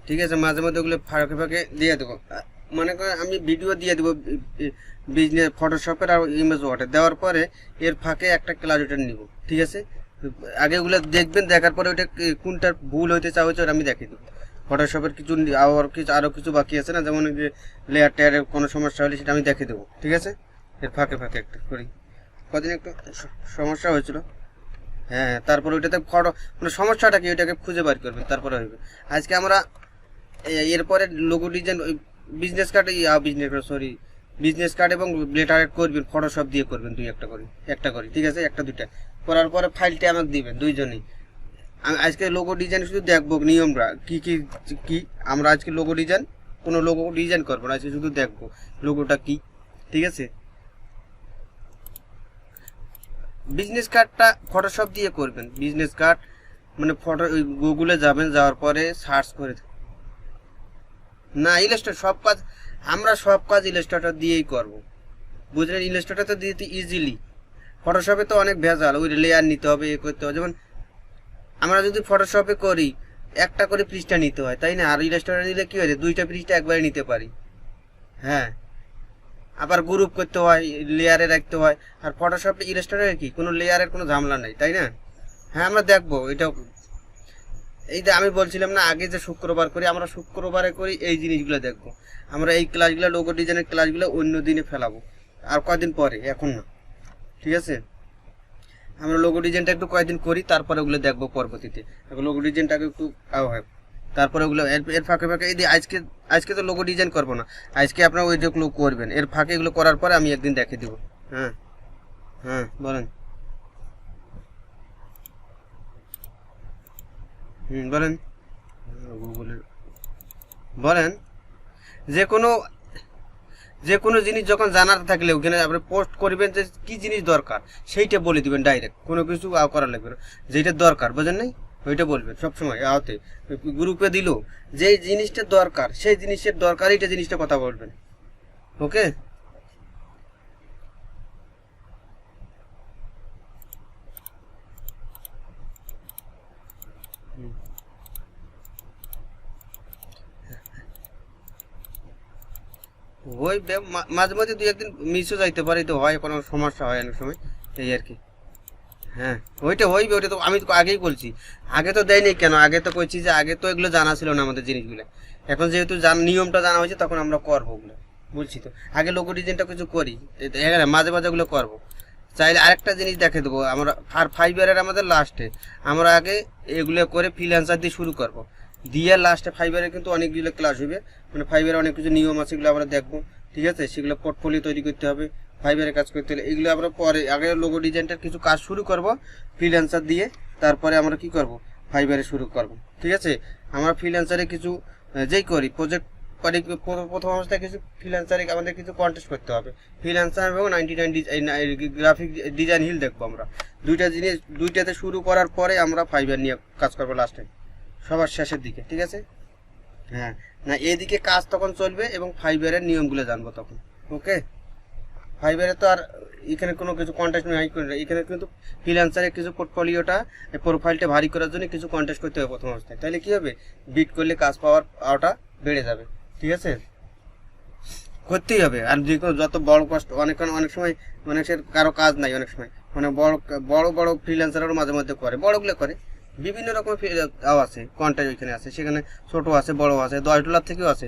ঠিক আছে, মাঝে মধ্যে ওগুলো ফাঁকে ফাঁকে দিয়ে দেবো। মনে করেন আমি ভিডিও দিয়ে দেবো বিজনেস ফটোশপের আর ইমেজ ওয়াটার দেওয়ার পরে এর ফাঁকে একটা ক্লাস ওটা নিব। ঠিক আছে, আগে ওগুলো দেখবেন, দেখার পরে ওটা কোনটার ভুল হইতে চাওয়া হচ্ছে ওটা আমি দেখিয়ে দেবো। ফটোশপের কিছু আরও কিছু বাকি আছে না, যেমন যে লেয়ার টেয়ারের কোনো সমস্যা হলে সেটা আমি দেখিয়ে দেবো। ঠিক আছে, এর ফাঁকে ফাঁকে একটা করি। কদিন একটু সমস্যা হয়েছিল, হ্যাঁ, তারপরে ওইটাতে ফটো মানে সমস্যাটা কি ওইটাকে খুঁজে বার করবেন, তারপরে হইবে। আজকে আমরা এরপরে logo design business card business card এবং লেটার করবেন, ফটোশপ দিয়ে করবেন, একটা করি ঠিক আছে, একটা দুইটা করার পরে ফাইলটা আমাকে দিবেন দুইজনেই। আমি আজকে লোগো ডিজাইন শুধু দেখবো নিয়মটা কি কি কি আমরা আজকে লোগো ডিজাইন কোনো লোগো ডিজাইন করবো না, আজকে শুধু দেখবো লোগোটা কি। ঠিক আছে, বিজনেস কার্ডটা ফটোশপ দিয়ে করবেন। বিজনেস কার্ড মানে ফটো গুগলে যাবেন, যাওয়ার পরে সার্চ করে না ইলাস্ট্রেটর সব কাজ ইলাস্ট্রেটর দিয়েই করব, বুঝলেন। ইলাস্ট্রেটর তো দিতে ইজিলি, ফটোশপে তো অনেক ভেজাল, ওই লেয়ার নিতে হবে, এ করতে হবে। যেমন আমরা যদি ফটোশপে করি একটা করে পৃষ্ঠা নিতে হয়, তাই না? আর ইলাস্ট্রেটর দিলে কি হয়, দুইটা পৃষ্ঠা একবারে নিতে পারি। হ্যাঁ, আবার গ্রুপ করতে হয়, লেয়ারে রাখতে হয়। আর ফটোশপে ইলাস্ট্রেটরে কি কোনো লেয়ারের কোনো ঝামেলা নেই, তাই না? হ্যাঁ, আমরা দেখবো এটা। এই যে আমি বলছিলাম না আগে যে শুক্রবার করি, আমরা শুক্রবারে করি এই জিনিসগুলো দেখবো। আমরা এই ক্লাসগুলো লোগো ডিজাইনের ক্লাসগুলো অন্য দিনে ফেলাবো, আর কয়দিন পরে, এখন না। ঠিক আছে, আমরা লোগো ডিজাইনটা একটু কয়েকদিন করি, তারপরে ওগুলো দেখবো পরবর্তীতে। লোগো ডিজাইনটাকে একটু হয়, তারপরে ওগুলো এর ফাঁকে ফাঁকে এই আজকে তো লোগো ডিজাইন করবো না, আজকে আপনারা ওইগুলো করবেন। এর ফাঁকে এগুলো করার পরে আমি একদিন দেখে দিব। হ্যাঁ হ্যাঁ, বলেন। বলেন, গুগলের বলেন। যে কোনো জিনিস যখন জানার থাকলে ওখানে আপনি পোস্ট করবেন যে কি জিনিস দরকার, সেইটা বলে দিবেন ডাইরেক্ট, কোনো কিছু করা লাগবে না। যেটা দরকার বোঝেন নাই ওইটা বলবেন সবসময়। আওতে গ্রুপে দিল যে জিনিসটা দরকার, সেই জিনিসের দরকার এইটা জিনিসটা কথা বলবেন। ওকে, ওই মাঝে মাঝে দুই একদিন মিসও যাইতে পারে, তো হয়, কোনো সমস্যা হয় অনেক সময়, এই আর কি। হ্যাঁ, ওইটা হইবে, ওইটা তো আমি তো আগেই বলছি। আগে তো দেয়নি কেন, আগে তো কইছি যে আগে তো এগুলো জানা ছিল না আমাদের জিনিসগুলো। এখন যেহেতু নিয়মটা জানা হয়েছে তখন আমরা করবো ওগুলো, বলছি তো। আগে লোগো ডিজাইনটা কিছু করি, মাঝে মাঝে ওগুলো করবো। চাইলে আরেকটা জিনিস দেখে দেবো আমরা, আর 5 ইয়ারের আমাদের লাস্টে আমরা আগে এগুলো করে ফ্রিল্যান্সার দিয়ে শুরু করবো, দিয়ে লাস্টে 5 ইয়ারে কিন্তু অনেকগুলো ক্লাস হইবে, মানে 5 ইয়ারে অনেক কিছু নিয়ম আছে, এগুলো আমরা দেখবো। ঠিক আছে, সেগুলো পোর্টফোলিও তৈরি করতে হবে, 5 ইয়ারে কাজ করতে হলে এগুলো আমরা পরে আগে লোগো ডিজাইনটার কিছু কাজ শুরু করব ফ্রিল্যান্সার দিয়ে, তারপরে আমরা কি করব 5 ইয়ারে শুরু করব। ঠিক আছে, আমরা ফ্রিল্যান্সারে কিছু যেই করি প্রজেক্ট করি, প্রথম অবস্থায় কিছু ফ্রিল্যান্সারে আমাদের কিছু কন্টেস্ট করতে হবে। ফ্রিল্যান্সার এবং 99 গ্রাফিক ডিজাইন হিল দেখবো আমরা, দুইটা জিনিস, দুইটাতে শুরু করার পরে আমরা 5 ইয়ার নিয়ে কাজ করবো লাস্টে, সবার শেষের দিকে। ঠিক আছে, হ্যাঁ, না এদিকে কাজ তখন চলবে এবং 5 ইয়ারের নিয়মগুলো জানবো তখন। ওকে, 5 ইয়ারে তো আর এখানে কোনো কিছু কন্টেস্ট নাই, এখানে কিন্তু ফ্রিল্যান্সারের কিছু পোর্টফোলিওটা প্রোফাইলটা ভারী করার জন্য কিছু কন্টেস্ট করতে হবে প্রথম অবস্থায়, তাহলে কি হবে, বিট করলে কাজ পাওয়াটা বেড়ে যাবে। ঠিক আছে, করতেই হবে। আর যে কোনো যত বড় কষ্ট, অনেক সময় মানুষের কারো কাজ নাই, অনেক সময় মানে বড় বড় ফ্রিল্যান্সারও মাঝে মধ্যে করে, বড়গুলো করে, বিভিন্ন রকম আছে কন্টেন্ট ওইখানে আছে, সেখানে ছোট আছে, বড় আছে, $10 থেকেও আছে,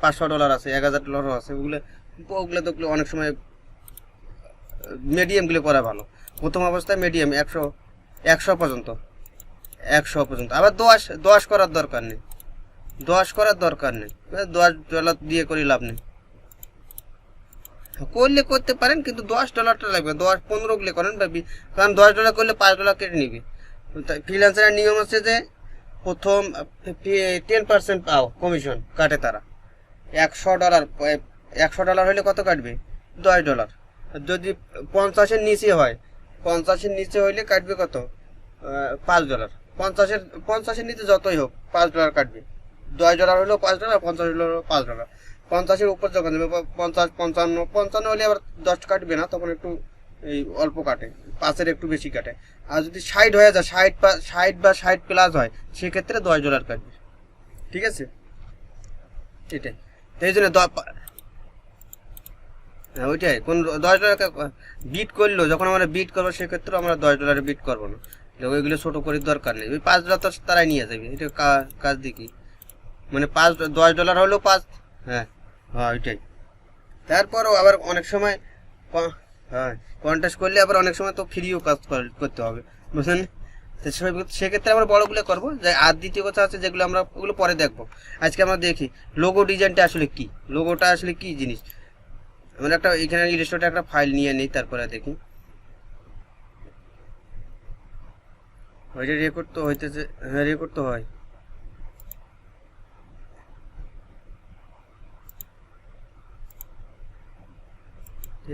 $500 আছে, $1000 আছে। ওগুলো তো অনেক সময় মিডিয়ামগুলো করা ভালো। প্রথম অবস্থায় মিডিয়াম 100 পর্যন্ত, আবার 10 করার দরকার নেই, $10 দিয়ে করে লাভ নেই। করলে করতে পারেন, কিন্তু $10 লাগবে, 10-15 গুলো করেন, কারণ $10 করলে $5 কেটে নিবে। ফ্রিল্যান্সারের নিয়ম আছে যে প্রথম 10% পাও কমিশন কাটে তারা। $100 হলে কত কাটবে, $10। যদি 50-এর নিচে হয়, 50-এর নিচে হইলে কাটবে কত, $5। 50-এর নিচে যতই হোক $5 কাটবে। $10 হলেও $5, 50 হলেও $5। 50-এর উপর যখন দেবে 50, 55 হলে আবার 10 কাটবে না, তখন একটু এই অল্প কাটে, 5-এর একটু বেশি কাটে। আর যদি 60 হয়ে যায়, 60 বা 60+ হয়, সেক্ষেত্রে $10 কাটবে। ঠিক আছে, এটাই। তো এই জন্য ওইটাই কোন $10 বিট করলো, যখন আমরা বিট করবো সেক্ষেত্রে আমরা $10 বিট করবো না, ওইগুলো ছোট করে দরকার নেই। ওই $5 তো তারাই নিয়ে যাবে, এটা কাজ দেখি, মানে $10 হলো 5। হ্যাঁ হ্যাঁ ওইটাই। তারপরও আবার অনেক সময় হ্যাঁ কন্টেস্ট করলে আবার অনেক সময় তো ফ্রিও কাজ করতে হবে, বুঝলেন। তো সেক্ষেত্রে আমরা বড়গুলো করবো। যে আর দ্বিতীয় কথা আছে যেগুলো আমরা ওগুলো পরে দেখবো। আজকে আমরা দেখি লোগো ডিজাইনটা আসলে কি, লোগোটা আসলে কি জিনিস। আমরা একটা এখানে ইলাস্ট্রেটর একটা ফাইল নিয়ে নিই, তারপরে দেখি ওইটা রেকর্ড তো হইতেছে। হ্যাঁ রেকর্ড তো হয়।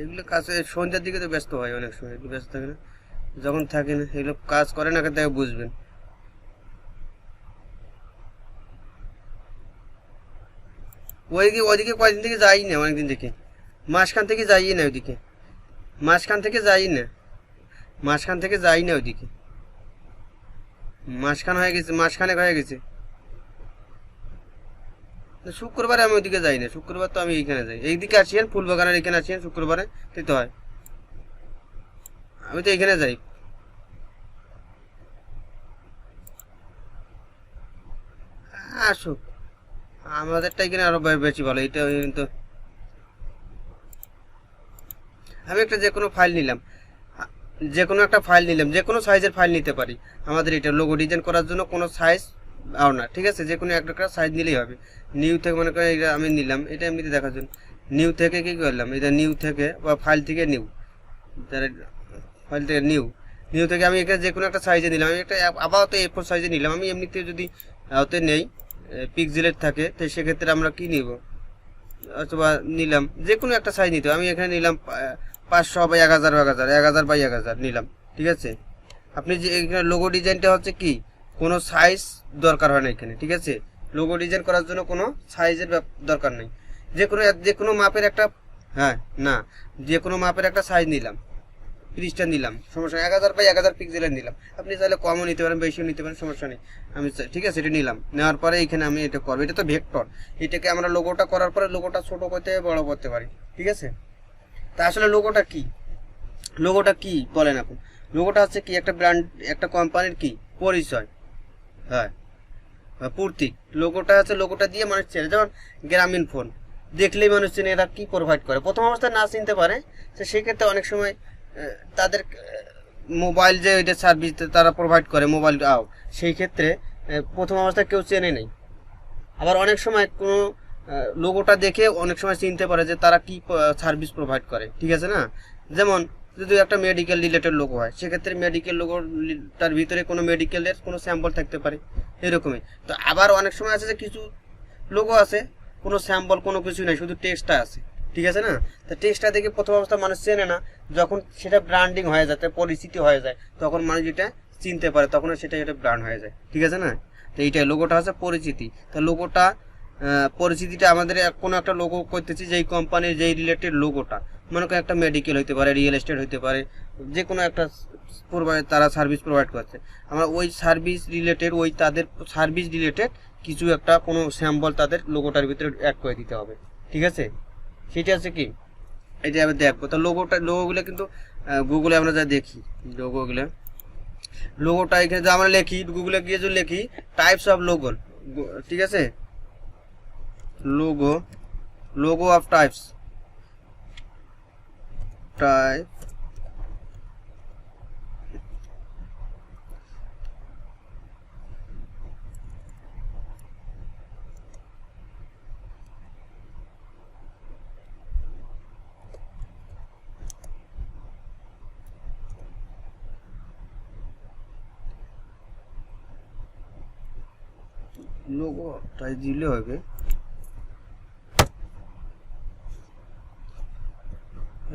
এগুলো কাছে সন্ধ্যার দিকে তো ব্যস্ত হয়, অনেক সময় একটু ব্যস্ত থাকে না, যখন থাকে না এগুলো কাজ করে না, দেখে বুঝবেন। ওইদিকে কয়েকদিন থেকে যাই না, অনেকদিন থেকে মাঝখান থেকে যাই না ওইদিকে, মাঝখান থেকে যাই না, মাঝখান থেকে যাই না ওইদিকে, মাঝখান হয়ে গেছে, মাঝখানে হয়ে গেছে। শুক্রবারে আমি ওইদিকে যাই না, শুক্রবার তো আমি এইখানে যাই, এইদিকে আসিয়েন ফুলবাগানের এখানে আসিয়েন শুক্রবারে, তাই তো হয়। আমি তো এইখানে যাই। আসুক, আমাদেরটা এখানে আরো বেশি ভালো। এটা কিন্তু আমি একটা যে কোনো ফাইল নিলাম, যে কোনো একটা ফাইল নিলাম, যে কোনো সাইজের ফাইল নিতে পারি। আমাদের এটা লোগো ডিজাইন করার জন্য কোনো সাইজ আর না, ঠিক আছে, যে কোনো একটা সাইজ নিলেই হবে। নিউ থেকে মনে করেন এটা আমি নিলাম, এটা এমনিতে দেখার জন্য নিউ থেকে কি করলাম, এটা নিউ থেকে বা ফাইল থেকে নিউ, ফাইল থেকে নিউ, নিউ থেকে আমি এখানে যে কোনো একটা সাইজে নিলাম। আমি একটা আপাতত A4 সাইজে নিলাম। আমি এমনিতে যদি ওতে নেই পিক্সেলের থাকে, তো সেক্ষেত্রে আমরা কি নিব, অথবা নিলাম যে কোনো একটা সাইজ নিতে। আমি এখানে নিলাম 500 বাই 1000 1000 বাই 1000 নিলাম, ঠিক আছে। আপনি যে এখানে লোগো ডিজাইনটা হচ্ছে কি, কোনো সাইজ দরকার হয় না এখানে, ঠিক আছে। লোগো ডিজাইন করার জন্য কোনো সাইজের দরকার নেই, যে কোনো মাপের একটা, হ্যাঁ না, যে কোনো মাপের একটা সাইজ নিলাম, 30টা নিলাম, সমস্যা নেই। 1000 বাই 1000 পিক্সেলের নিলাম। আপনি চাইলে কমও নিতে পারেন, বেশিও নিতে পারেন, সমস্যা নেই। আমি ঠিক আছে এটা নিলাম, নেওয়ার পরে এখানে আমি এটা করবো। এটা তো ভেক্টর, এটাকে আমরা লোগোটা করার পরে লোগোটা ছোট করতে বড় করতে পারি, ঠিক আছে। তা আসলে লোগোটা কি, লোগোটা কি বলেন আপনি। লোগোটা হচ্ছে কি, একটা ব্র্যান্ড, একটা কোম্পানির কি পরিচয়, হ্যাঁ প্রতীক। লোগোটা হচ্ছে, লোগোটা দিয়ে মানুষ চেনে। যেমন গ্রামীণ ফোন দেখলেই মানুষ চেনে এরা কি প্রোভাইড করে। প্রথম অবস্থায় না চিনতে পারে, তো সেক্ষেত্রে অনেক সময় তাদের মোবাইল যে ওইটা সার্ভিস তারা প্রোভাইড করে, মোবাইল সেই ক্ষেত্রে প্রথম অবস্থায় কেউ চেনে নেই। আবার অনেক সময় কোনো লোগোটা দেখে অনেক সময় চিনতে পারে যে তারা কি সার্ভিস প্রোভাইড করে, ঠিক আছে না। যেমন যদি একটা মেডিকেল রিলেটেড লোগো হয়, সেক্ষেত্রে মেডিকেল লোগোটার ভিতরে কোনো মেডিকেলের কোনো স্যাম্পল থাকতে পারে, এরকমই। তো আবার অনেক সময় আছে যে কিছু লোগো আছে কোনো স্যাম্পল কোনো কিছু নেই, শুধু টেক্সটটা আছে, ঠিক আছে না। তো টেক্সটটা দেখে প্রথম অবস্থা মানুষ চেনে না, যখন সেটা ব্র্যান্ডিং হয়ে যায়, পরিচিতি হয়ে যায়, তখন মানুষ যেটা চিনতে পারে, তখন সেটা ব্র্যান্ড হয়ে যায়, ঠিক আছে না। তো এইটাই লোগোটা হচ্ছে পরিচিতি। তো লোগোটা পরিচিতিটা আমাদের কোনো একটা লোগো করতেছি, যেই কোম্পানির যেই রিলেটেড লোগোটা, মনে করেন একটা মেডিকেল হইতে পারে, রিয়েল এস্টেট হইতে পারে, যে কোনো একটা তারা সার্ভিস প্রোভাইড করছে, আমরা ওই সার্ভিস রিলেটেড, ওই তাদের সার্ভিস রিলেটেড কিছু একটা কোনো স্যাম্পল তাদের লোগোটার ভিতরে অ্যাড করে দিতে হবে, ঠিক আছে। সেটা আছে কি, এটা আমি দেখবো। তো লোগোগুলো কিন্তু গুগলে আমরা যা দেখি, লোগোটা এখানে যে আমরা লিখি, গুগলে গিয়ে যদি লিখি টাইপস অফ লোগো, ঠিক আছে, লোগো অফ টাইপ লোগোটাই দিলে হবে,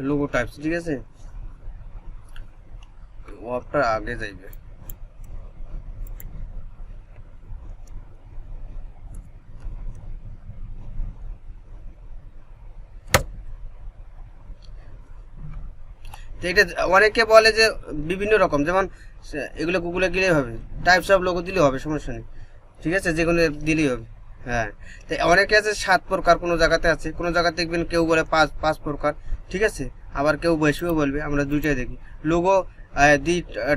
লোগো টাইপস, ঠিক আছে। ওয়াপটা আগে যাইবে, এটা অনেকে বলে যে বিভিন্ন রকম, যেমন এগুলো গুগলে গেলেই হবে, টাইপস অফ লোগো দিলেও হবে, সমস্যা নেই, ঠিক আছে, যে কোনো দিলেই হবে। হ্যাঁ, তো অনেকে আছে 7 প্রকার, কোনো জায়গাতে আছে, কোনো জায়গাতে দেখবেন কেউ বলে 5 প্রকার, ঠিক আছে, আবার কেউ বেশিও বলবে, আমরা দুইটাই দেখি। Logo the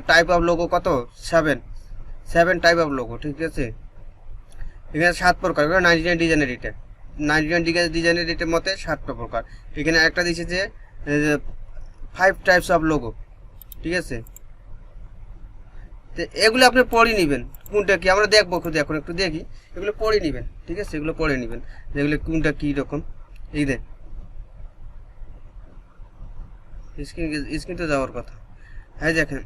type of logo কত, 7 টাইপ অফ লোগো, ঠিক আছে। এখানে 7 প্রকার, 99 ডিজাইনের এটা, 99 ডিজাইনের এটার মতে 7টা প্রকার। এখানে একটা দিচ্ছে যে 5 টাইপস অফ লোগো, ঠিক আছে। তো এগুলো আপনি পড়ে নেবেন কোনটা কি, আমরা দেখবো খুদ এখন একটু দেখি, এগুলো পড়ে নেবেন, ঠিক আছে, এগুলো পড়ে নেবেন যেগুলো কোনটা কী রকম। এই দেখ স্ক্রিন তো যাওয়ার কথা। হ্যাঁ দেখেন,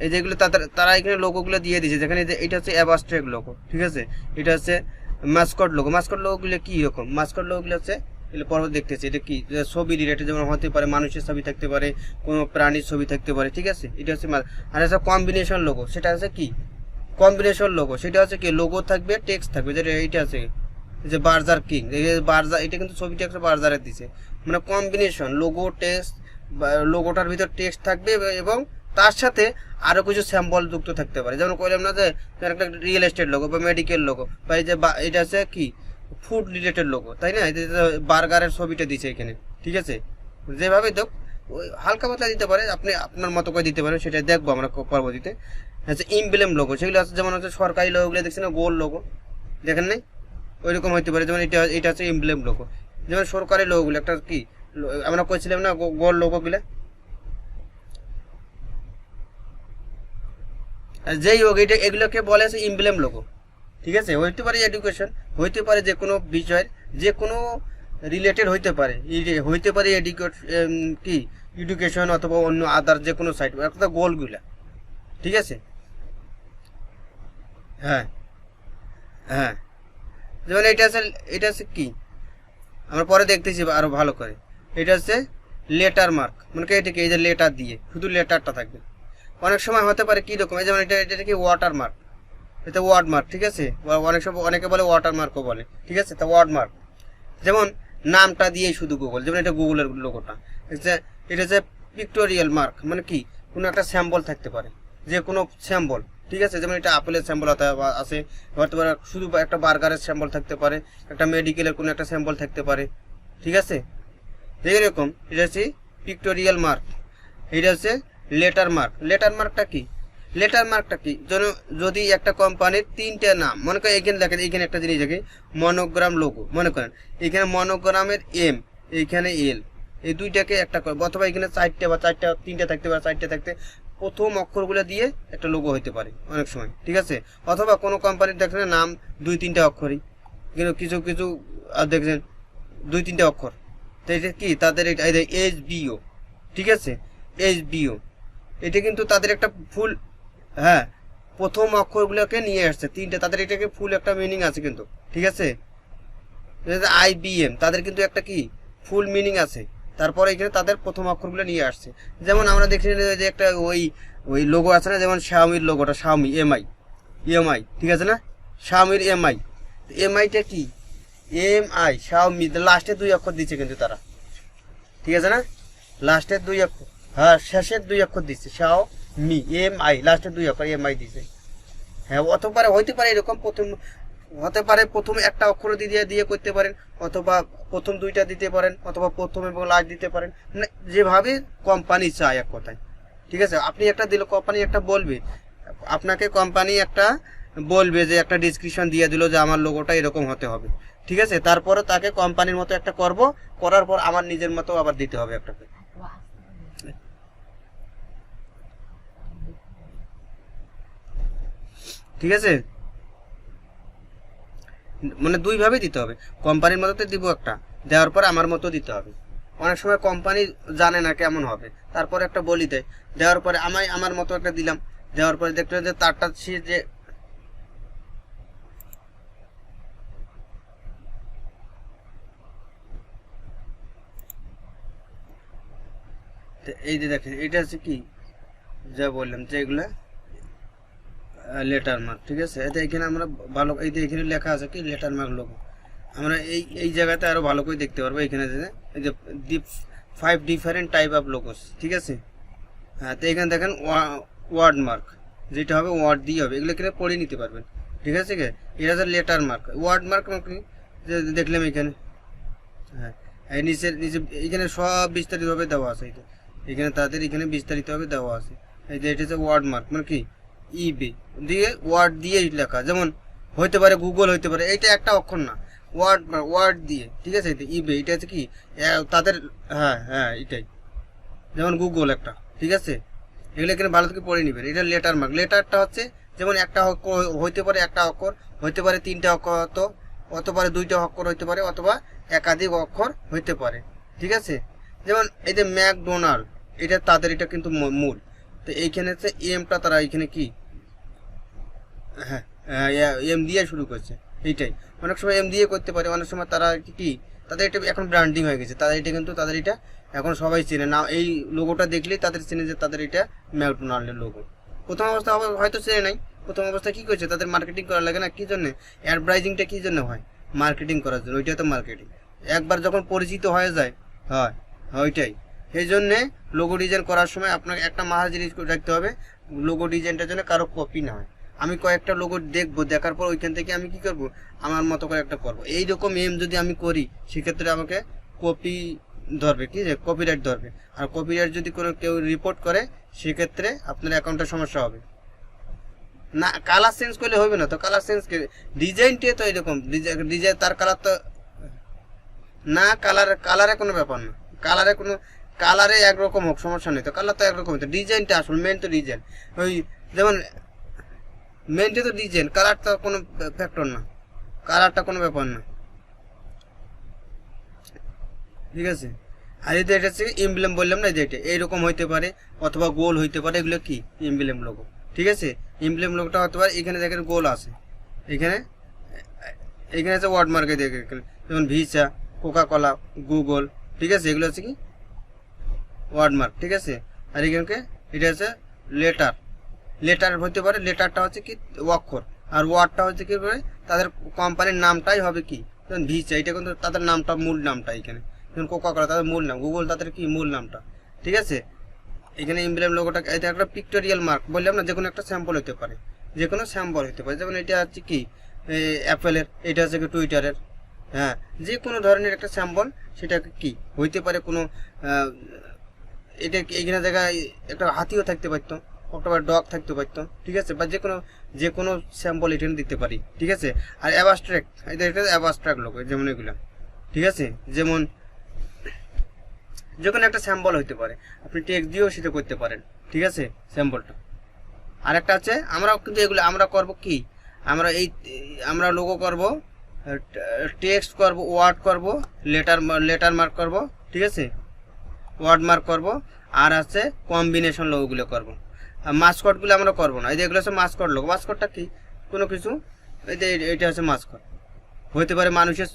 এই যেগুলো তারা এখানে লোগোগুলো দিয়ে দিয়েছে, যেখানে এটা হচ্ছে অ্যাবস্ট্রাক্ট লোগো, ঠিক আছে। এটা হচ্ছে মাস্কট লোগো। মাস্কট লোগোগুলো কী রকম, মাস্কট লোগোগুলো হচ্ছে এগুলো পর্বত দেখতেছি, এটা কি ছবি রিলেটেড, যেমন হতে পারে মানুষের ছবি থাকতে পারে, কোনো প্রাণীর ছবি থাকতে পারে, ঠিক আছে। এটা হচ্ছে আর হচ্ছে কম্বিনেশন লোগো, সেটা হচ্ছে কি কম্বিনেশন লোগো, সেটা হচ্ছে কি লোগো থাকবে টেক্সট থাকবে, যেটা এইটা আছে যে বার্জার কিং, এই বার্জার, এটা কিন্তু ছবিটা একটা বার্জারের দিছে, মানে কম্বিনেশন লোগো টেক্সট, লোগোটার ভিতর টেক্সট থাকবে এবং তার সাথে আরও কিছু স্যাম্পল যুক্ত থাকতে পারে। যেমন কইলাম না যে একটা রিয়েল এস্টেট লোগো বা মেডিকেল লোগো, বা এই যে এটা আছে কি ফুড রিলেটেড লোগো, তাই না, বার্গারের ছবিটা দিছে এখানে, ঠিক আছে। যেভাবে দেখ ওই হালকা পাতলা দিতে পারে, আপনি আপনার মতো করে দিতে পারেন, সেটা দেখবো আমরা পরবর্তীতে। হচ্ছে ইমব্লেম লোগো, সেগুলো আছে যেমন হচ্ছে সরকারি লোগোগুলো দেখছি না, গোল লোগো, দেখেন নাই, ওই রকম হইতে পারে। যেমন এটা হচ্ছে ইমব্লেম লোগো, যেমন সরকারি লোগোগুলো একটা কি আমরা কইছিলাম না গোল লোগোগুলো, যেই হোক এটা এগুলোকে বলে আছে ইমব্লেম লোগো, ঠিক আছে। হইতে পারে এডুকেশন, হইতে পারে যে কোনো বিষয়ের যে কোনো রিলেটেড হইতে পারে, হইতে পারে কি এডুকেশন অথবা অন্য আদার যে কোনো সাইট, একটা গোলগুলা, ঠিক আছে। হ্যাঁ হ্যাঁ, যেমন এটা আছে কি আমরা পরে দেখতেছি আরো ভালো করে। এটা হচ্ছে লেটার মার্ক, মানে এটা কি এই যে লেটার দিয়ে শুধু লেটারটা থাকবে। অনেক সময় হতে পারে কি রকম, যেমন এটা কি ওয়াটার মার্ক, এটা ওয়ার্ড মার্ক, ঠিক আছে। অনেক সময় অনেকে বলে ওয়াটার মার্কও বলে, ঠিক আছে। তা ওয়ার্ড মার্ক যেমন নামটা দিয়ে শুধু গুগল, যেমন এটা গুগলের লোগোটা। এটা হচ্ছে পিক্টোরিয়াল মার্ক, মানে কি কোনো একটা স্যাম্পল থাকতে পারে, যে কোনো স্যাম্পল, ঠিক আছে। যেমন এটা আপেলের স্যাম্পল আছে, হতে পারে শুধু একটা বার্গারের স্যাম্পল থাকতে পারে, একটা মেডিকেলের কোনো একটা স্যাম্পল থাকতে পারে, ঠিক আছে। এইরকম এটা হচ্ছে পিক্টোরিয়াল মার্ক। এটা হচ্ছে লেটার মার্ক। লেটার মার্কটা কি, লেটার মার্কটা কি, যদি একটা কোম্পানির 3টে নাম, মনে করেন এখানে দেখেন, এখানে একটা জিনিস দেখে মনোগ্রাম লোগো, মনে করেন এখানে মনোগ্রামের এম, এইখানে এল, এই দুইটাকে একটা করবো, অথবা এখানে 4টে বা 3টে থাকতে পারে, 4টে থাকতে প্রথম অক্ষরগুলো দিয়ে একটা লোগো হতে পারে অনেক সময়, ঠিক আছে। অথবা কোনো কোম্পানির দেখেন নাম 2-3টে অক্ষরই, কিন্তু কিছু কিছু দেখছেন 2-3টে অক্ষর, তো এটা কি তাদের HBO, ঠিক আছে, HBO, এটা কিন্তু তাদের একটা ফুল, হ্যাঁ, প্রথম অক্ষরগুলোকে নিয়ে আসছে 3টে, তাদের এটাকে ফুল একটা মিনিং আছে কিন্তু, ঠিক আছে। IBM, তাদের কিন্তু একটা কি ফুল মিনিং আছে, তারপরে এখানে তাদের প্রথম অক্ষরগুলো নিয়ে আসছে। যেমন আমরা দেখি যে একটা ওই লোগো আছে না, যেমন শাওমির লোগোটা, শাওমি এমআই, ঠিক আছে না, শাওমির এমআইটা কি MI, শাওমি, লাস্টে 2 অক্ষর দিচ্ছে কিন্তু তারা, ঠিক আছে না, লাস্টের 2 অক্ষর, হ্যাঁ শেষের 2 অক্ষর দিচ্ছে, শাওমি MI, লাস্টের 2 অক্ষর MI দিচ্ছে। হ্যাঁ, অথবা হইতে পারে এরকম প্রথম হতে পারে, প্রথম একটা অক্ষর দিয়ে করতে পারেন, অথবা প্রথম 2টা দিতে পারেন, অথবা প্রথম এবং লাস্ট দিতে পারেন, মানে যেভাবে কোম্পানি চায় এক কথায়, ঠিক আছে। আপনি একটা দিল, কোম্পানি একটা বলবে আপনাকে, কোম্পানি একটা বলবে যে একটা ডিসক্রিপশন দিয়ে দিল যে আমার লোগোটা এরকম হতে হবে, ঠিক আছে। তারপরে তাকে কোম্পানির মতো একটা করার পর আমার নিজের মতো আবার দিতে হবে একটা, ঠিক আছে। মানে 2 ভাবে দিতে হবে, কোম্পানির মতোতে দিব একটা, দেওয়ার পরে আমার মতো দিতে হবে। অনেক সময় কোম্পানি জানে না কেমন হবে, তারপরে একটা বলি দেয়, দেওয়ার পরে আমার মতো একটা দিলাম, দেওয়ার পরে দেখলাম যে তারটা সে যে এই যে দেখেন, এটা হচ্ছে কি যা বললাম যে এগুলা লেটার মার্ক, ঠিক আছে। এতে এখানে আমরা ভালো, এই যে এখানে লেখা আছে কি লেটার মার্ক লোগো, আমরা এই জায়গাতে আরো ভালো করে দেখতে পারবো। এখানে এই যে 5 ডিফারেন্ট টাইপ অফ লোগোস, ঠিক আছে। হ্যাঁ, তো এখানে দেখেন ওয়ার্ড মার্ক, যেটা হবে ওয়ার্ড দিয়ে হবে, এগুলো এখানে পড়ে নিতে পারবেন, ঠিক আছে কি, এটা হচ্ছে লেটার মার্ক। ওয়ার্ড মার্ক কি যে দেখলাম এখানে, হ্যাঁ এই নিচে নিচে এখানে সব বিস্তারিতভাবে দেওয়া আছে। এটা এখানে তাদের এখানে বিস্তারিতভাবে দেওয়া আছে। এই যে এটা হচ্ছে ওয়ার্ড মার্ক মানে কি ইবে দিয়ে ওয়ার্ড দিয়ে লেখা, যেমন হইতে পারে গুগল হইতে পারে, এইটা একটা অক্ষর না, ওয়ার্ড ওয়ার্ড দিয়ে, ঠিক আছে। ইবে এটা হচ্ছে কি তাদের, হ্যাঁ হ্যাঁ এটাই, যেমন গুগল একটা, ঠিক আছে। এগুলো এখানে ভালো থেকে পড়ে নেবেন। এটা লেটার মার্ক। লেটারটা হচ্ছে যেমন একটা অক্ষর হইতে পারে, একটা অক্ষর হইতে পারে, তিনটা অক্ষর অথবা দুইটা অক্ষর হইতে পারে, অথবা একাধিক অক্ষর হইতে পারে, ঠিক আছে। যেমন এই যে ম্যাকডোনাল্ড, এটা তাদের এটা কিন্তু মূল। তো এইখানে হচ্ছে এমটা তারা এখানে কি, হ্যাঁ এম দিয়ে শুরু করছে, এইটাই। অনেক সময় এম দিয়ে করতে পারে, অনেক সময় তারা কি তাদের এটা এখন ব্র্যান্ডিং হয়ে গেছে, তাদের এটা কিন্তু তাদের এটা এখন সবাই চেনে না। এই লোগোটা দেখলেই তাদের চেনে যে তাদের এটা ম্যাকডোনাল্ডের লোগো। প্রথম অবস্থা হয়তো চেনে নাই, প্রথম অবস্থা কী করছে, তাদের মার্কেটিং করা লাগে না, কী জন্যে অ্যাডভার্টাইজিংটা কী জন্য হয়, মার্কেটিং করার জন্য, ওইটা তো মার্কেটিং। একবার যখন পরিচিত হয়ে যায়, হয় ওইটাই। সেই জন্যে লোগো ডিজাইন করার সময় আপনাকে একটা মাথা জিনিস রাখতে হবে, লোগো ডিজাইনটার জন্য কারো কপি না হয়। আমি কয়েকটা লোগো দেখবো, দেখার পর ওইখান থেকে আমি কি করব, আমার মতো করে একটা করবো। এইরকম এম যদি আমি করি, সেক্ষেত্রে আমাকে কপি ধরবে, কি যে কপিরাইট ধরবে। আর কপিরাইট যদি কোনো কেউ রিপোর্ট করে, সেক্ষেত্রে আপনার অ্যাকাউন্টের সমস্যা হবে। না কালার চেঞ্জ করলে হবে না তো, কালার চেঞ্জ ডিজাইনটা তো এরকম, ডিজাইন তার কালার তো না, কালারে কোনো ব্যাপার না, কালারে একরকম হোক সমস্যা নেই তো, কালার তো একরকম হতো, ডিজাইনটা আসল মেন তো ডিজাইন। ওই যেমন মেনটা তো ডিজাইন, কালারটা কোনো ফ্যাক্টর না, কালারটা কোনো ব্যাপার না, ঠিক আছে। আর এই যে এটা হচ্ছে এমব্লেম বললাম না, যে এটা এইরকম হইতে পারে, অথবা গোল হইতে পারে, এগুলো কি এমব্লেম লোগো, ঠিক আছে। এমব্লেম লোগোটা হতে পারে, এখানে দেখেন গোল আছে, এখানে আছে ওয়ার্ড মার্কে দেখে, যেমন ভিসা, কোকা কোলা, গুগল, ঠিক আছে। এগুলো হচ্ছে কি ওয়ার্ড মার্ক, ঠিক আছে। আর এখানকে এটা হচ্ছে লেটার হতে পারে, লেটারটা হচ্ছে কি অক্ষর, আর ওয়ার্ডটা হচ্ছে কি করে তাদের কোম্পানির নামটাই হবে কি, যেমন ভিসা, এটা কিন্তু তাদের নামটা, মূল নামটা এখানে, যেমন কোকা কোলা তাদের মূল নাম, গুগল তাদের কি মূল নামটা, ঠিক আছে। এখানে এমব্লেম লোগোটা, এটা একটা পিক্টোরিয়াল মার্ক বললাম না, যে কোনো একটা স্যাম্পল হতে পারে, যে কোনো স্যাম্পল হতে পারে। যেমন এটা হচ্ছে কি অ্যাপেলের, এটা হচ্ছে কি টুইটারের, হ্যাঁ যে কোনো ধরনের একটা স্যাম্পল, সেটাকে কি হইতে পারে কোনো এটা এখানে জায়গায় একটা হাতিও থাকতে পারতো, অথবা ডগ থাকতে পারতো, ঠিক আছে। বা যে কোনো স্যাম্পল এখানে দিতে পারি, ঠিক আছে। আর অ্যাবস্ট্রাক্ট, এটা অ্যাবস্ট্রাক্ট লোগো, যেমন এগুলো, ঠিক আছে। যেমন যে কোনো একটা স্যাম্পল হইতে পারে, আপনি টেক্সট দিয়েও সেটা করতে পারেন, ঠিক আছে স্যাম্পলটা। আর একটা আছে, আমরা কিন্তু এগুলো আমরা করব কি, আমরা লোগো করব, টেক্সট করব, ওয়ার্ড করব, লেটার মার্ক করব, ঠিক আছে, ওয়ার্ড মার্ক করব, আর আছে কম্বিনেশন লোগোগুলো করব। আর মাস্কটগুলো আমরা করব না। এই যে এগুলো হচ্ছে মাস্কট লোগো। মাস্কটটা কি কোনো কিছু, এই যে এটা হচ্ছে মাস্কট, হইতে পারে মানুষের,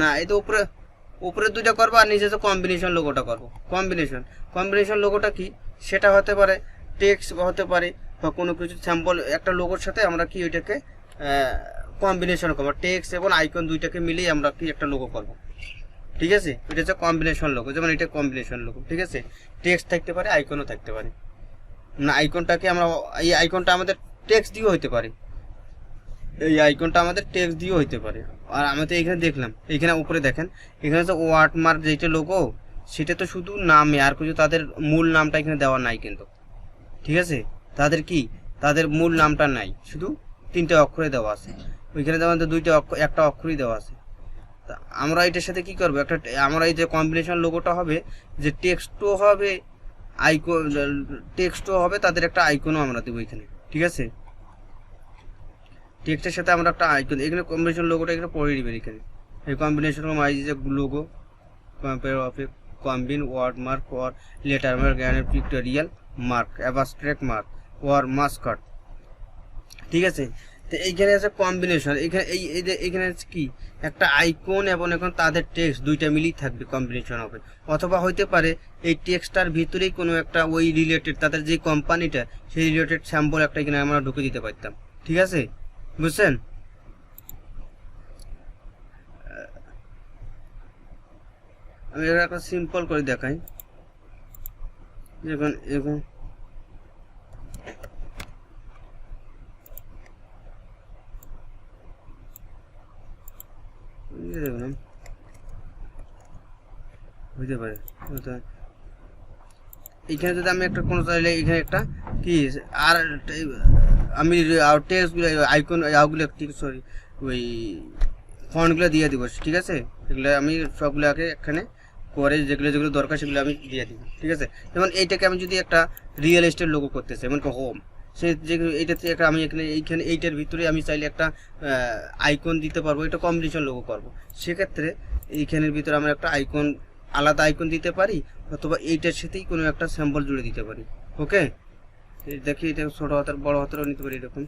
না এই তো উপরে দুইটা করবো, আর নিচে হচ্ছে কম্বিনেশন লোগোটা করব। কম্বিনেশন লোগোটা কি, সেটা হতে পারে টেক্সট হতে পারে, বা কোনো কিছু স্যাম্পল একটা লোগোর সাথে আমরা কি ওইটাকে কম্বিনেশন করবো, টেক্সট এবং আইকন দুইটাকে মিলিয়ে আমরা কি একটা লোগো করব, ঠিক আছে। এটা হচ্ছে কম্বিনেশন লোগো, যেমন এটা কম্বিনেশন লোগো, ঠিক আছে। টেক্সট থাকতে পারে, আইকনও থাকতে পারে। না আইকনটাকে আমরা, এই আইকনটা আমাদের টেক্সট দিয়েও হইতে পারে, এই আইকনটা আমাদের টেক্সট দিয়েও হইতে পারে। আর আমি তো এখানে দেখলাম, এখানে উপরে দেখেন, এখানে হচ্ছে ওয়ার্ড মার্ক যেটা লোগো, সেটা তো শুধু নামে, আর কিছু তাদের মূল নামটা এখানে দেওয়া নাই কিন্তু, ঠিক আছে। তাদের মূল নামটা নাই, শুধু 3টে অক্ষরে দেওয়া আছে। ওইখানে যেমন একটা অক্ষরই দেওয়া আছে। আমরা এটার সাথে কি করবো, আমরা এই যে কম্বিনেশন লোগোটা হবে, যে টেক্সটও হবে, তাদের একটা আইকনও আমরা দেবো এখানে, ঠিক আছে। টেক্সটের সাথে আমরা একটা আইকন, এখানে কম্বিনেশন লোগোটা এখানে পড়ে দিবেন। এখানে এই কম্বিনেশন যে logo combine word mark or letter mark and pictorial mark abstract mark or mascot, ঠিক আছে। তো এইখানে আছে কম্বিনেশন, এখানে কি একটা আইকন এবং এখন তাদের টেক্সট দুইটা মিলিয়ে থাকবে, কম্বিনেশন হবে। অথবা হইতে পারে এই টেক্সটটার ভিতরেই কোনো একটা ওই রিলেটেড, তাদের যে কোম্পানিটা সেই রিলেটেড স্যাম্পল একটা এখানে আমরা ঢুকে দিতে পারতাম, ঠিক আছে, বুঝছেন। আমি একটা সিম্পল করে দেখাই, এখন দেখলাম হইতে পারে। এইখানে যদি আমি একটা কোনো চাইলে এখানে একটা কি আর আমি টেক্সটগুলো আইকন আউগুলো ঠিক সরি ওই ফন্টগুলো দিয়ে দিব, ঠিক আছে? এগুলো আমি সবগুলোকে এখানে করে যেগুলো যেগুলো দরকার সেগুলো আমি দিয়ে দিব, ঠিক আছে? যেমন এইটাকে আমি যদি একটা রিয়েল এস্টেট লোগো করতেছে যেমন হোম, সে যে এইটাতে একটা আমি এইখানে এইটার ভিতরে আমি চাইলে একটা আইকন দিতে পারবো, এটা কম্বিনেশন লোগো করব। সেক্ষেত্রে এইখানের ভিতরে আমরা একটা আইকন আলাদা আইকন দিতে পারি, অথবা এইটার সাথেই কোনো একটা স্যাম্পল জুড়ে দিতে পারি। ওকে, দেখি এটা ছোটো হাতের বড় হাতেরও নিতে পারি এরকম।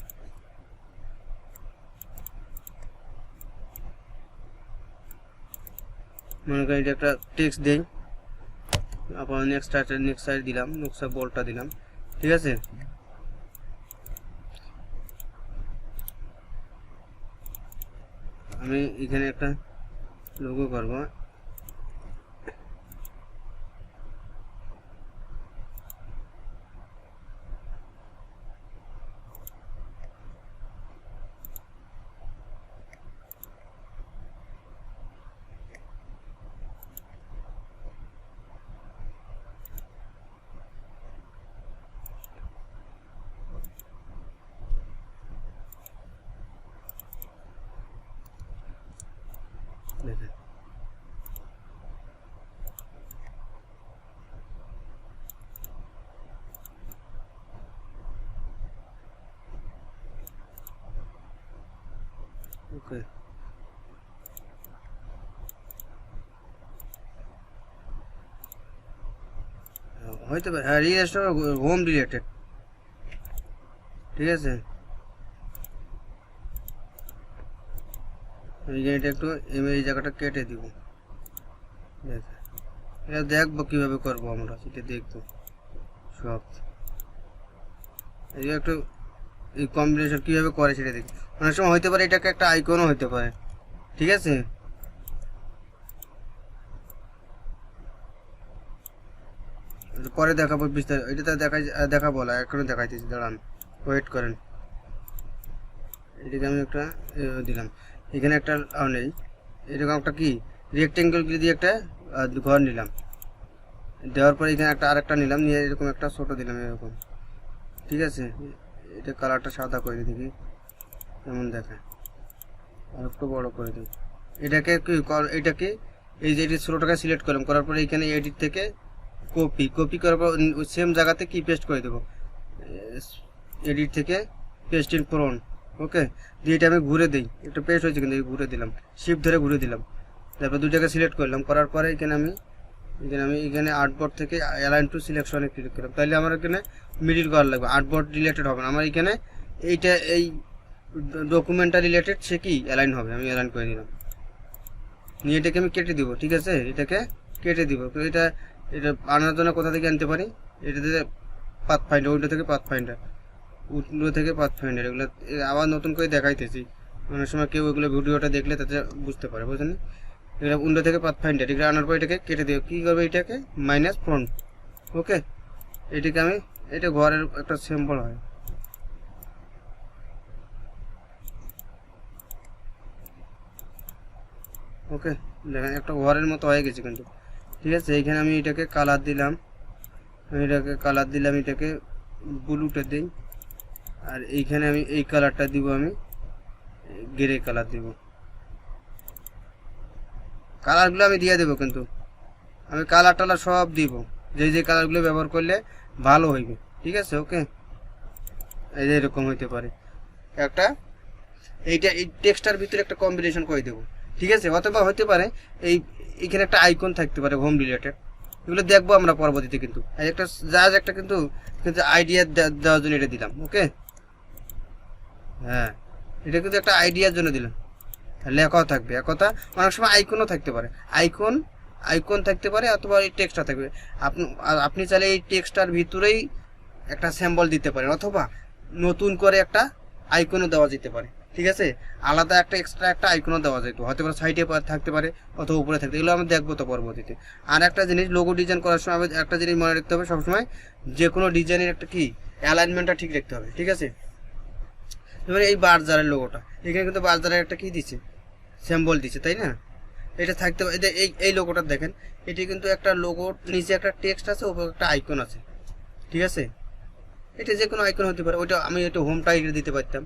মনে করি এটা একটা টেক্সট দেই, আবার নেক্সট সাইড দিলাম, নেক্সট বলটা দিলাম, ঠিক আছে? আমি এখানে একটা লোগো করব, দেখেন ওকে। হয়তো হ্যাঁ রিলেশন হোম রিলেটেড, ঠিক আছে? এটা একটু এই জায়গাটা কেটে দিব, এটা দেখবো কিভাবে করবো আমরা, সেটা দেখবো সব। এই একটু এই কম্বিনেশন কিভাবে করে সেটা দেখি। অনেক সময় হইতে পারে এটাকে একটা আইকনও হইতে পারে, ঠিক আছে? পরে দেখাবো বিস্তারিত, এটা তো দেখাবো না, এখনো দেখাইতেছি, দাঁড়ান ওয়েট করেন। এটাকে আমি একটা দিলাম, এখানে একটা নেই, এরকম একটা কি রেক্টেঙ্গেল দিয়ে একটা ঘর নিলাম, দেওয়ার পরে এখানে একটা আরেকটা নিলাম, নিয়ে এরকম একটা ছোট দিলাম এরকম, ঠিক আছে? এটা কালারটা সাদা করে দেখি কেমন দেখায়, আর একটু বড় করে দিই। এটাকে এটাকে এই যে এটি ছোটোটাকে সিলেক্ট করলাম, করার পরে এখানে এডিট থেকে কপি করার পর সেম জায়গাতে কি পেস্ট করে দেবো, এডিট থেকে পেস্ট ইন ফ্রন্ট। ওকে, দিয়ে এটা আমি ঘুরে দিই, একটু পেস্ট হয়েছে কিন্তু ঘুরে দিলাম, শিফট ধরে ঘুরে দিলাম, তারপর দুটাকে সিলেক্ট করলাম, করার পরে এখানে আর্টবোর্ড থেকে অ্যালাইন টু সিলেকশনে ক্লিক করলাম, তাহলে আমার এখানে মিডিল করা লাগবে, আর্টবোর্ড রিলেটেড হবে না আমার এখানে, এইটা এই ডকুমেন্টটা রিলেটেড সে কি অ্যালাইন হবে, আমি অ্যালাইন করে নিলাম, নিয়ে এটাকে আমি কেটে দিব, ঠিক আছে? এটাকে কেটে দিব। তো এটা আনার জন্য কোথা থেকে আনতে পারি, এটাতে পাথফাইন্ডার, উইন্ডো থেকে পাথফাইন্ডার, এগুলো আবার নতুন করে দেখাইতেছি, অনেক সময় কেউ এগুলো ভিডিওটা দেখলে তাতে বুঝতে পারে, বুঝলেন? এগুলো উইন্ডো থেকে পাথফাইন্ডার, এগুলো আনার পর এটাকে কেটে দেবো, কী করবে এটাকে মাইনাস ফ্রন্ট। ওকে, এটাকে আমি এটা ঘরের একটা সিম্বল হয়, ওকে দেখেন একটা ঘরের মতো হয়ে গেছে কিন্তু, ঠিক আছে? এইখানে আমি এটাকে কালার দিলাম, এটাকে ব্লুটা দিই, আর এইখানে আমি এই কালারটা দিব, আমি গ্রে কালার দিব, কালারগুলো আমি দিয়ে দেবো, কিন্তু আমি কালার টালার সব দিব, যে কালারগুলো ব্যবহার করলে ভালো হইবে, ঠিক আছে? ওকে, এই যে এরকম হইতে পারে একটা, এই টেক্সটার ভিতরে একটা কম্বিনেশন করে দেবো, ঠিক আছে? অথবা হতে পারে এইখানে একটা আইকন থাকতে পারে হোম রিলেটেড, এগুলো দেখবো আমরা পরবর্তীতে, কিন্তু একটা কিন্তু আইডিয়া দেওয়ার জন্য এটা দিলাম। ওকে, হ্যাঁ এটা কিন্তু একটা আইডিয়ার জন্য দিলাম, লেখাও থাকবে একথা, অনেক সময় আইকনও থাকতে পারে, আইকন থাকতে পারে, অথবা এই টেক্সটটা থাকবে। আপনি চাইলে এই টেক্সটার ভিতরেই একটা সিম্বল দিতে পারেন, অথবা নতুন করে একটা আইকনও দেওয়া যেতে পারে, ঠিক আছে? আলাদা একটা এক্সট্রা একটা আইকনও দেওয়া যেত, হতে পারে সাইডে থাকতে পারে, অথবা উপরে থাকতে, এগুলো আমি দেখবো তো পরবর্তীতে। আর একটা জিনিস, লোগো ডিজাইন করার সময় একটা জিনিস মনে রাখতে হবে সবসময়, যে কোনো ডিজাইনের একটা কি অ্যালাইনমেন্টটা ঠিক রাখতে হবে, ঠিক আছে? এবারে এই বার্জারের লোগোটা, এখানে কিন্তু বার্জারের একটা কি দিচ্ছে, সিম্বল দিচ্ছে, তাই না? এটা থাকতে পারে। এই এই লোগোটা দেখেন, এটি কিন্তু একটা লোগোর নিচে একটা টেক্সট আছে, উপরে একটা আইকন আছে, ঠিক আছে। এটা যে কোনো আইকন হতে পারে। ওইটা আমি এটা হোম টাইটেল দিতে পারতাম।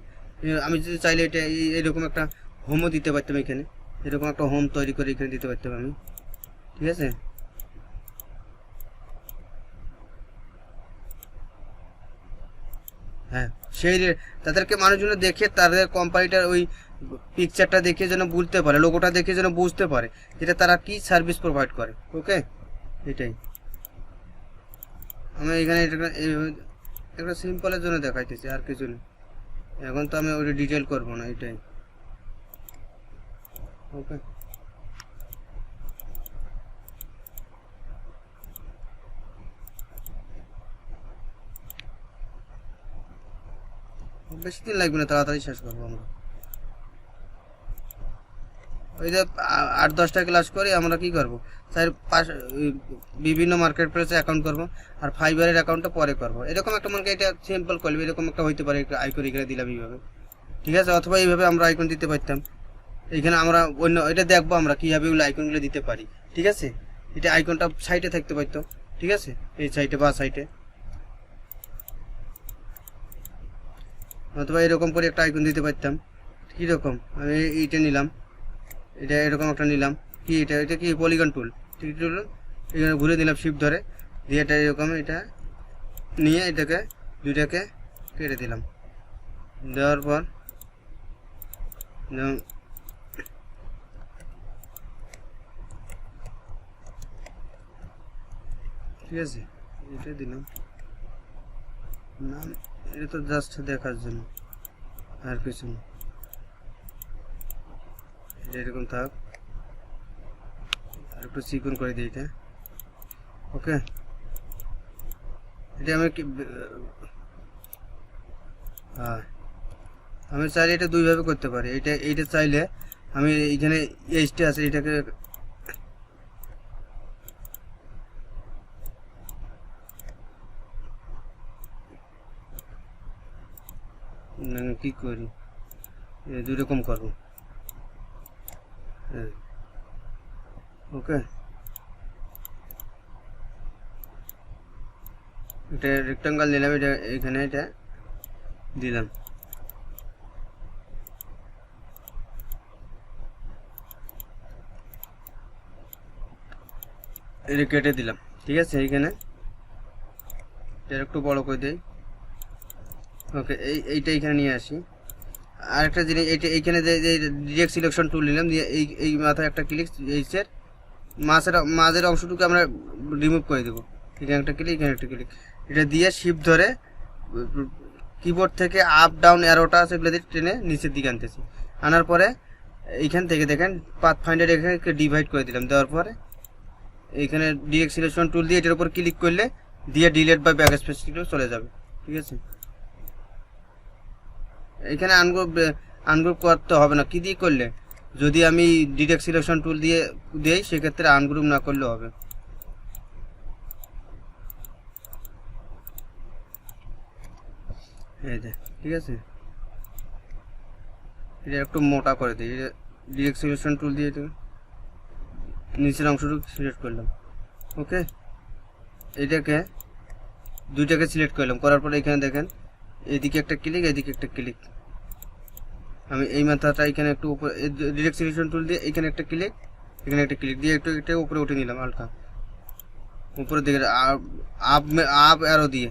আমি যদি চাইলে এটা এরকম একটা হোমও দিতে পারতাম, এখানে এরকম একটা হোম তৈরি করে এখানে দিতে পারতাম আমি, ঠিক আছে। হ্যাঁ, সেই তাদেরকে মানুষজন দেখে তাদের কোম্পানিটার ওই পিকচারটা দেখে যেন বুঝতে পারে, লোগোটা দেখে যেন বুঝতে পারে যেটা তারা কি সার্ভিস প্রোভাইড করে। ওকে, এটাই আমি এখানে একটা সিম্পলের জন্য দেখাইতেছি, আর কিছু নেই। এখন তো আমি ওটা ডিটেল করবো না, এটাই। ওকে, বেশি দিন লাগবে না, তাড়াতাড়ি শেষ করবো আমরা। ওই যে 8-10টা ক্লাস করে আমরা কি করবো, স্যার বিভিন্ন মার্কেট প্লেসে অ্যাকাউন্ট করবো, আর ফাইবারের অ্যাকাউন্টটা পরে করবো। এরকম একটা মনে এটা সিম্পল করবে, এরকম একটা হইতে পারে, আইকন এখানে দিলাম এইভাবে, ঠিক আছে। অথবা এইভাবে আমরা আইকন দিতে পারতাম। এইখানে আমরা অন্য এটা দেখবো আমরা কীভাবে ওই আইকনগুলো দিতে পারি, ঠিক আছে। এটা আইকনটা সাইডে থাকতে পারতো, ঠিক আছে, এই সাইডে বা সাইডে, অথবা এরকম করে একটা আইকন দিতে পারতাম। কীরকম, আমি এইটা নিলাম, এটা এরকম একটা নিলাম, কি এটা, এটা কি পলিগন টুল, ঠিক টুল, এখানে ঘুরে দিলাম শিফট ধরে, দিয়ে এটা এরকম, এটা নিয়ে এটাকে দুইটাকে কেটে দিলাম। দেওয়ার পর ঠিক আছে, এটা দিলাম নাম, এটা তো জাস্ট দেখার জন্য, আর কিছু না। এটা এরকম থাক, আর একটু চিকন করে দিই এটা। ওকে, এটা আমি হ্যাঁ, আমি চাইলে এটা দুইভাবে করতে পারি। এইটা চাইলে আমি এইখানে এইচটা আছে, এটাকে কি করি, দুই রকম করবো। হ্যাঁ, ওকে, এটা রেক্টাঙ্গল নিলাম, এটা এখানে এটা দিলাম, এটা কেটে দিলাম, ঠিক আছে। এইখানে এটা একটু বড় করে দিই। ওকে, এইটা এইখানে নিয়ে আসি। আরেকটা জিনিস, এইখানে যে ডিরেক্ট সিলেকশন টুল নিলাম, দিয়ে এই মাথায় একটা ক্লিক, এইচের মাঝের অংশটুকু আমরা রিমুভ করে দেবো। এখানে একটা ক্লিক, এখানে একটা ক্লিক, এটা দিয়ে শিফট ধরে কিবোর্ড থেকে আপ ডাউন অ্যারোটা আছে, এগুলো দিয়ে টেনে নিচের দিকে আনতেছি। আনার পরে এইখান থেকে দেখেন পাথ ফাইন্ডার এখানে ডিভাইড করে দিলাম। দেওয়ার পরে এইখানে ডিরেক্ট সিলেকশন টুল দিয়ে এটার উপর ক্লিক করলে দিয়ে ডিলেট বা ব্যাক স্পেস চলে যাবে, ঠিক আছে। এখানে আনগ্রুপ করতে হবে না, কি দিয়ে করলে, যদি আমি ডিরেক্ট সিলেকশন টুল দিয়ে দেই সেক্ষেত্রে আনগ্রুপ না করলে হবে। এই যে, ঠিক আছে, এটা একটু মোটা করে দিই। ডিরেক্ট সিলেকশন টুল দিয়ে নিচের অংশটুকু সিলেক্ট করলাম। ওকে, এটাকে দুইটাকে সিলেক্ট করলাম, করার পরে এখানে দেখেন এদিকে একটা ক্লিক, এদিকে একটা ক্লিক। আমি এই মাথাটা এখানে একটু উপরে ডিরেক্ট সিলেকশন টুল দিয়ে এখানে একটা ক্লিক, এখানে একটা ক্লিক দিয়ে একটু এটা উপরে উঠে নিলাম, হালকা উপরের দিকে আপ অ্যারো দিয়ে।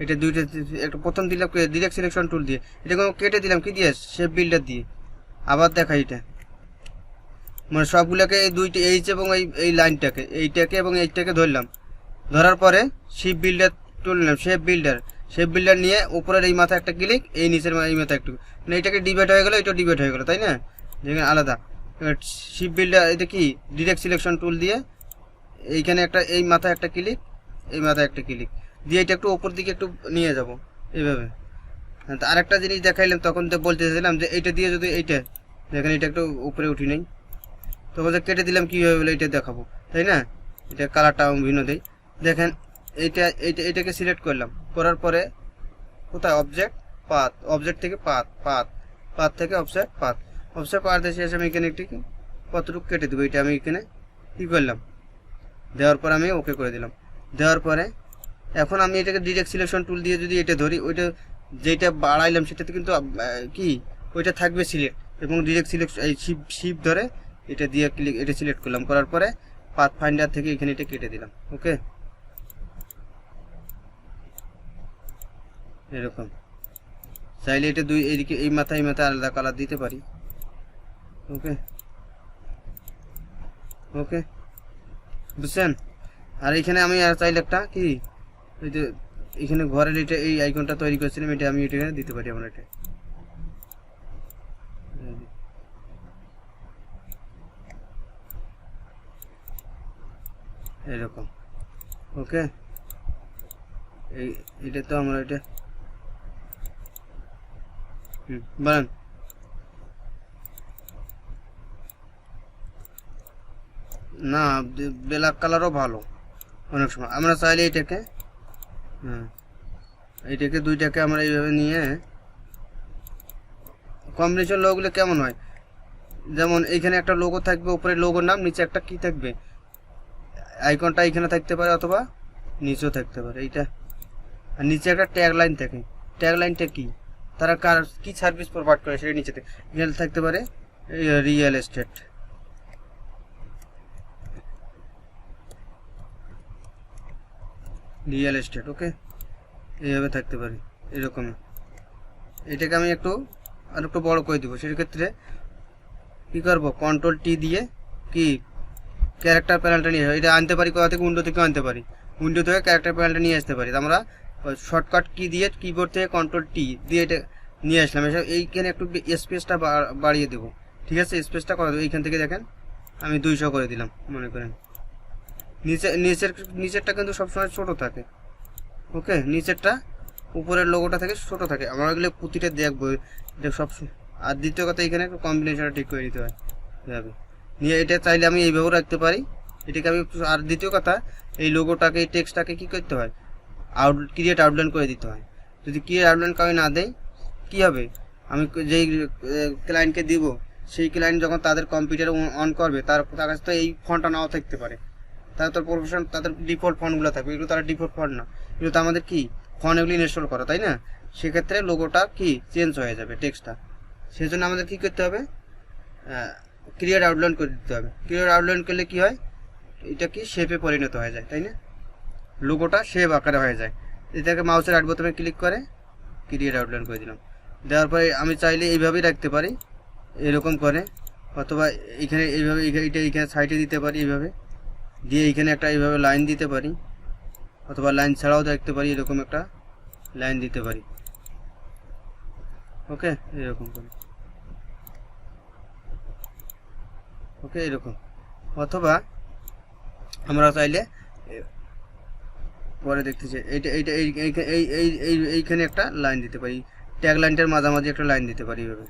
এটা দুইটা একটা প্রথম দিলাম ডিরেক্ট সিলেকশন টুল দিয়ে, এটা কেটে দিলাম কি দিয়ে, শেপ বিল্ডার দিয়ে। আবার দেখা এটা মানে সবগুলোকে এই দুইটা এইচ এবং এই লাইনটাকে, এইটাকে এবং এইটাকে ধরলাম, ধরার পরে শেপ বিল্ডার টুল নিলাম, শেপ বিল্ডার নিয়ে উপরের এই মাথা একটা ক্লিক, এই নিচের এই মাথা একটু, মানে এইটাকে ডিভাইড হয়ে গেলো, এটা ডিভাইড হয়ে গেলো, তাই না, যেখানে আলাদা। শেপ বিল্ডার এটা কি ডিরেক্ট সিলেকশন টুল দিয়ে এইখানে একটা এই মাথায় একটা ক্লিক, এই মাথায় একটা ক্লিক দিয়ে এটা একটু উপর দিকে একটু নিয়ে যাব এইভাবে। আরেকটা জিনিস দেখাইলাম তখন তো বলতে চাইছিলাম যে এইটা দিয়ে যদি এইটা দেখেন এটা একটু উপরে উঠি নেই, তখন কেটে দিলাম কীভাবে বলে এটা দেখাবো, তাই না। এটা কালারটা ভিন্ন দেই, দেখেন এইটাকে সিলেক্ট করলাম, করার পরে কোথায় অবজেক্ট পাথ, অবজেক্ট থেকে পাথ থেকে অফসেট পাথ এসে আমি এখানে একটি কতটুকু কেটে দেবো এটা আমি এখানে কী করলাম, দেওয়ার পর আমি ওকে করে দিলাম। দেওয়ার পরে এখন আমি এটাকে ডিরেক্ট সিলেকশন টুল দিয়ে যদি এটা ধরি, ওইটা যেটা বাড়াইলাম সেটাতে কিন্তু কি ওইটা থাকবে সিলেক্ট, এবং ডিরেক্ট সিলেকশন এই শিপ ধরে এটা দিয়ে ক্লিক, এটা সিলেক্ট করলাম, করার পরে পাথ ফাইন্ডার থেকে এখানে এটা কেটে দিলাম। ওকে, এরকম চাইলে এটা দুই এদিকে এই মাথা আলাদা কালার দিতে পারি। ওকে ওকে, বুঝছেন? আর এখানে আমি আর চাইলে একটা কি ওই যে এখানে ঘরের এটা এই আইকনটা তৈরি করেছিলাম, এটা আমি এটা এখানে দিতে পারি। আমরা এটা এরকম। ওকে, এটা তো আমরা এটা বলেন। না, ব্ল্যাক কালারও ভালো অনেক সময়। আমরা চাইলে এটাকে এইটাকে দুইটাকে আমরা এইভাবে নিয়ে কম্বিনেশন লোগোগুলো কেমন হয়, যেমন এইখানে একটা লোগো থাকবে, উপরে লোগোর নাম, নিচে একটা কি থাকবে, আইকনটা এখানে থাকতে পারে অথবা নিচেও থাকতে পারে এইটা, আর নিচে একটা ট্যাগ লাইন থাকে। ট্যাগ লাইনটা কি, তারা কার কি সার্ভিস প্রোভাইড করে সেটা নিচেতে এখানে থাকতে পারে, রিয়েল এস্টেট, রিয়েল এস্টেট। ওকে, এইভাবে থাকতে পারে এরকমই। এটাকে আমি আর একটু বড় করে দিব। সেক্ষেত্রে কী করবো, কন্ট্রোল টি দিয়ে কি ক্যারেক্টার প্যানেলটা নিয়ে এটা আনতে পারি, কোথা থেকে উইন্ডো থেকেও আনতে পারি, উইন্ডো থেকে ক্যারেক্টার প্যানেলটা নিয়ে আসতে পারি। আমরা শর্টকাট কি দিয়ে কিবোর্ড থেকে কন্ট্রোল টি দিয়ে এটা নিয়ে আসলাম। এসব এইখানে একটু স্পেসটা বাড়িয়ে দেবো। ঠিক আছে, স্পেসটা করে দেবো। এইখান থেকে দেখেন আমি 200 করে দিলাম মনে করেন। নিচেরটা কিন্তু সবসময় ছোট থাকে। ওকে, নিচেরটা উপরের লোগোটা থেকে ছোট থাকে। আমরা এগুলো প্রতিটা দেখবো সব। আর দ্বিতীয় কথা, এখানে একটু কম্বিনেশনটা ঠিক করে দিতে হয় এভাবে নিয়ে। এটা চাইলে আমি এইভাবেও রাখতে পারি এটাকে আমি। আর দ্বিতীয় কথা, এই লোগোটাকে এই টেক্সটটাকে কী করতে হয়, ক্রিয়েট আউটলাইন করে দিতে হয়। যদি ক্রিয়েট আউটলাইন কাউ না দেয় কী হবে, আমি যেই ক্লায়েন্টকে দিব সেই ক্লায়েন্ট যখন তাদের কম্পিউটার অন করবে তার কাছে তো এই ফন্টটা নাও থাকতে পারে। তারা তো প্রফেশন, তাদের ডিফল্ট ফন্টগুলো থাকবে, এগুলো তারা ডিফল্ট ফন্ট না, এগুলো তো আমাদের কি ফন্ট এগুলো ইনস্টল করা, তাই না? সেক্ষেত্রে লোগোটা কি চেঞ্জ হয়ে যাবে টেক্সটটা। সেই জন্য আমাদের কী করতে হবে, ক্রিয়েট আউটলাইন করে দিতে হবে। ক্রিয়েট আউটলাইন করলে কি হয়, এটা কি শেপে পরিণত হয়ে যায়, তাই না? লোগোটা শেপ আকারে হয়ে যায়। এটাকে মাউসের রাইট বোতামে ক্লিক করে ক্রিয়েট আউটলাইন করে দিলাম। দেওয়ার পরে আমি চাইলে এইভাবেই রাখতে পারি এরকম করে, অথবা এখানে এইভাবে এটা এইখানে সাইডে দিতে পারি এইভাবে দিয়ে, এইখানে একটা এইভাবে লাইন দিতে পারি, অথবা লাইন ছাড়াও দেখতে পারি, এরকম একটা লাইন দিতে পারি। ওকে, এরকম করে। ওকে, এরকম। অথবা আমরা চাইলে পরে দেখতেছি এইখানে একটা লাইন দিতে পারি, ট্যাগ লাইনটার মাঝামাঝি একটা লাইন দিতে পারি এইভাবে।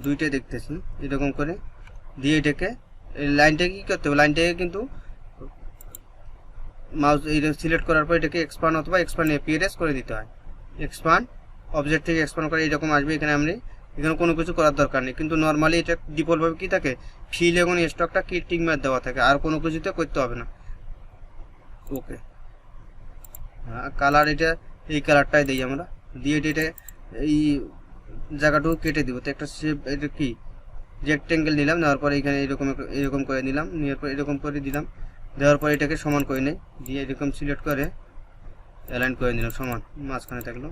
দুইটাই দেখতেছি এরকম করে দিয়ে এটাকে এই লাইনটাকে কী করতে হবে, লাইনটাকে কিন্তু মাউস এই সিলেক্ট করার পর এটাকে এক্সপান্ড অথবা এক্সপান্ড এপিয়ারেন্স করে দিতে হয়। এক্সপান্ড অবজেক্ট থেকে এক্সপান্ড করে এরকম আসবে। এখানে কোনো কিছু করার দরকার নেই, কিন্তু নর্মালি এটা ডিফল্টভাবে কী থাকে, ফিল এবং স্টকটা কি টিক মার্ক দেওয়া থাকে, আর কোনো কিছুতে করতে হবে না। ওকে, হ্যাঁ, কালার এটা এই কালারটাই দিই আমরা, দিয়ে এটা এই জায়গাটুকু কেটে দিব। তো একটা শেপ, এটা কি রেক্টেঙ্গেল নিলাম, নেওয়ার পরে এখানে এরকম করে নিলাম, নেওয়ার পর এরকম করে দিলাম, দেওয়ার পর এটাকে সমান করে নেই, দিয়ে এরকম সিলেক্ট করে অ্যালাইন করে নিলাম, সমান মাঝখানে থাকলো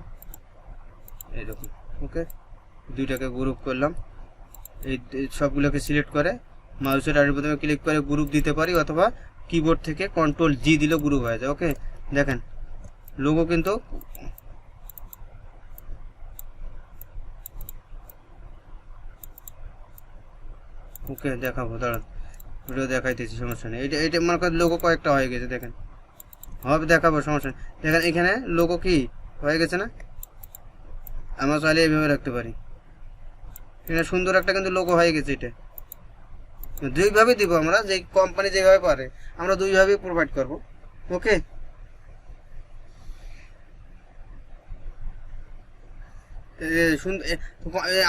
এরকম। ওকে, দুইটাকে গ্রুপ করলাম, এই সবগুলোকে সিলেক্ট করে মাউসের রাইট বোতামে ক্লিক করে গ্রুপ দিতে পারি, অথবা কিবোর্ড থেকে কন্ট্রোল জি দিলেও গ্রুপ হয়ে যায়। ওকে, দেখেন লোগো কিন্তু ওকে দেখাবো, দাঁড়ান ভিডিও দেখাইতেছি, সমস্যা নেই। এটা মনে করেন লোগো কয়েকটা হয়ে গেছে, দেখেন হবে, দেখাবো, সমস্যা নেই। দেখেন এখানে লোগো কি হয়ে গেছে না, আমরা চাইলে এইভাবে রাখতে পারি। এখানে সুন্দর একটা কিন্তু লোগো হয়ে গেছে। এটা দুইভাবে দিব আমরা, যে কোম্পানি যেভাবে পারে আমরা দুইভাবেই প্রোভাইড করব। ওকে,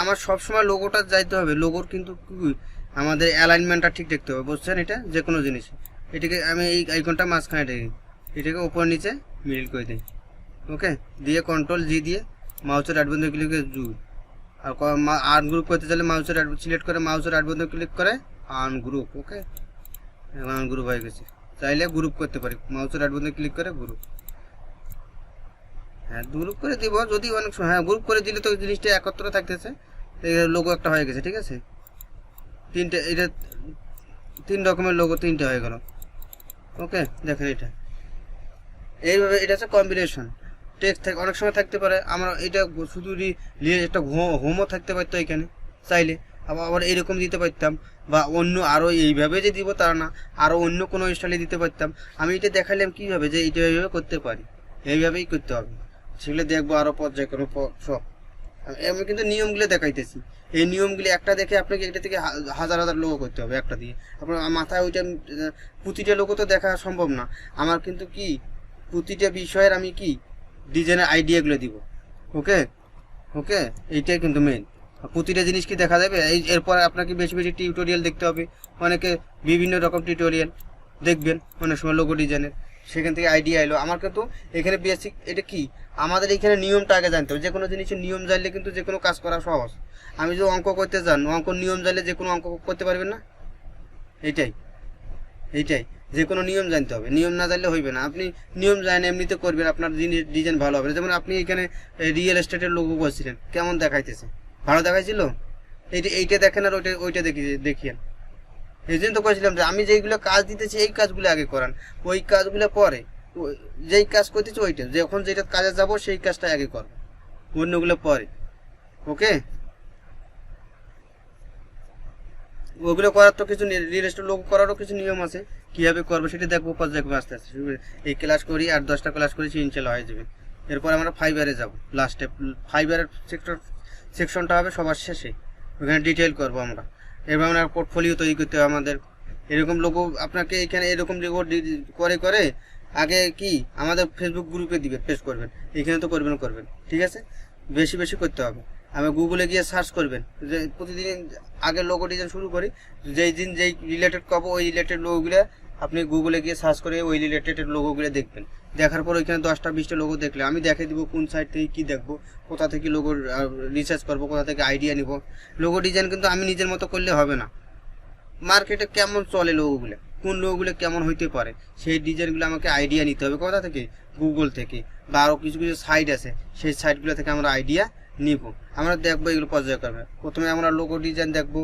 আমার সবসময় লোগোটা যাইতে হবে। লোগোর কিন্তু আমাদের অ্যালাইনমেন্টটা ঠিক দেখতে হবে, বুঝছেন? এটা যে কোনো জিনিস, এটাকে আমি এই আইকনটা মাঝখানে রেখে এটাকে উপর নিচে মিডল করে দিই। ওকে, দিয়ে কন্ট্রোল জি দিয়ে মাউসের রাইট বাটন ক্লিক করে জু, আর আনগ্রুপ করতে চাইলে মাউসের সিলেক্ট করে মাউসের রাইট বাটন ক্লিক করে আনগ্রুপ। ওকে, আনগ্রুপ হয়ে গেছে। চাইলে গ্রুপ করতে পারি, মাউসের রাইট বাটন ক্লিক করে গ্রুপ। হ্যাঁ, গ্রুপ করে দিব যদি অনেক সময়, হ্যাঁ গ্রুপ করে দিলে তো জিনিসটা একত্র থাকতেছে। লোগো একটা হয়ে গেছে, ঠিক আছে? তিনটে, এটা 3 রকমের লোগো, 3টে হয়ে গেল। ওকে, দেখেন এটা এইভাবে, এটা হচ্ছে কম্বিনেশন। টেক্সট থাকে, অনেক সময় থাকতে পারে, আমরা এটা শুধু একটা হোমও থাকতে পারতো এখানে চাইলে, আবার এরকম দিতে পারতাম, বা অন্য আরও এইভাবে যে দিব তা না, আরও অন্য কোনো স্টাইলে দিতে পারতাম। আমি এটা দেখালাম কীভাবে যে এটা এইভাবে করতে পারি, এইভাবেই করতে হবে। সেগুলো দেখবো আরও পর্যায়ক্রমে সব। আমি কিন্তু নিয়মগুলো দেখাইতেছি, এই নিয়মগুলি একটা দেখে আপনাকে এটা থেকে হাজার হাজার লোগো করতে হবে একটা দিয়ে। আপনার মাথায় ওইটা প্রতিটা লোগো তো দেখা সম্ভব না আমার, কিন্তু কি প্রতিটা বিষয়ের আমি কি ডিজাইনের আইডিয়াগুলো দিব। ওকে ওকে, এইটাই কিন্তু মেন। প্রতিটা জিনিস কি দেখা যাবে, এরপর আপনাকে বেশি বেশি টিউটোরিয়াল দেখতে হবে। অনেকে বিভিন্ন রকম টিউটোরিয়াল দেখবেন অনেক সময় লোগো ডিজাইনের, সেখান থেকে আইডিয়া এলো আমার। কিন্তু এখানে বেসিক এটা কি, আমাদের এখানে নিয়মটা আগে জানতে হবে। যে কোনো জিনিসের নিয়ম জানলে কিন্তু যে কোনো কাজ করা সহজ। আমি যদি অঙ্ক করতে চান, অঙ্ক নিয়ম জানলে যে কোনো অঙ্ক করতে পারবেন না। এইটাই যে কোনো নিয়ম জানতে হবে, নিয়ম না জানলে হইবে না। আপনি নিয়ম জানেন এমনিতে করবেন, আপনার ডিজাইন ভালো হবে। যেমন আপনি এখানে রিয়েল এস্টেটের লোগো করছিলেন, কেমন দেখাইতেছে? ভালো দেখাইছিল? এইটা দেখেন আর ওইটা দেখিয়েন। এই জন্য তো করেছিলাম যে আমি যেইগুলো কাজ দিতেছি এই কাজগুলো আগে করান, ওই কাজগুলো পরে। যেই কাজ করতেছি ওইটা, যখন যেটা কাজে যাব সেই কাজটা আগে করবো, অন্যগুলো পরে। ওকে, ওগুলো করার তো কিছু রিয়েল এস্টেট লোগো করারও কিছু নিয়ম আছে, কীভাবে করবো সেটা দেখবো পর্যায়ক্রমে আস্তে আস্তে। এই ক্লাস করি আর 10টা ক্লাস করেছি, ইনশাল্লাহ হয়ে যাবে। এরপর আমরা ফাইবারে যাব, লাস্টে ফাইবারের সেকশনটা হবে সবার শেষে, ওখানে ডিটেল করবো আমরা। এবার আমরা পোর্টফোলিও তৈরি করতে হবে আমাদের। এরকম লোগো আপনাকে এখানে এরকম লোগো করে আগে কি আমাদের ফেসবুক গ্রুপে দিবেন, পেস্ট করবেন। এখানে তো করবেন, ঠিক আছে? বেশি বেশি করতে হবে। আমি গুগলে গিয়ে সার্চ করবেন, যে প্রতিদিন আগে লোগো ডিজাইন শুরু করি, যেই দিন যেই রিলেটেড করবো ওই রিলেটেড লোগোগুলো আপনি গুগলে গিয়ে সার্চ করে ওই রিলেটেড লোগোগুলো দেখবেন। দেখার পর ওইখানে 10টা 20টা লোগো দেখলে আমি দেখে দিব কোন সাইট থেকে কী দেখবো, কোথা থেকে লোগো রিসার্চ করবো, কোথা থেকে আইডিয়া নিব। লোগো ডিজাইন কিন্তু আমি নিজের মতো করলে হবে না। মার্কেটে কেমন চলে লোগোগুলো, কোন লোগোগুলো কেমন হইতে পারে, সেই ডিজাইনগুলো আমাকে আইডিয়া নিতে হবে। কোথা থেকে? গুগল থেকে, বা আরও কিছু কিছু সাইট আছে, সেই সাইটগুলো থেকে আমরা আইডিয়া নিব। আমরা দেখবো এগুলো পর্যায়ক্রমে। প্রথমে আমরা লোগো ডিজাইন দেখবো,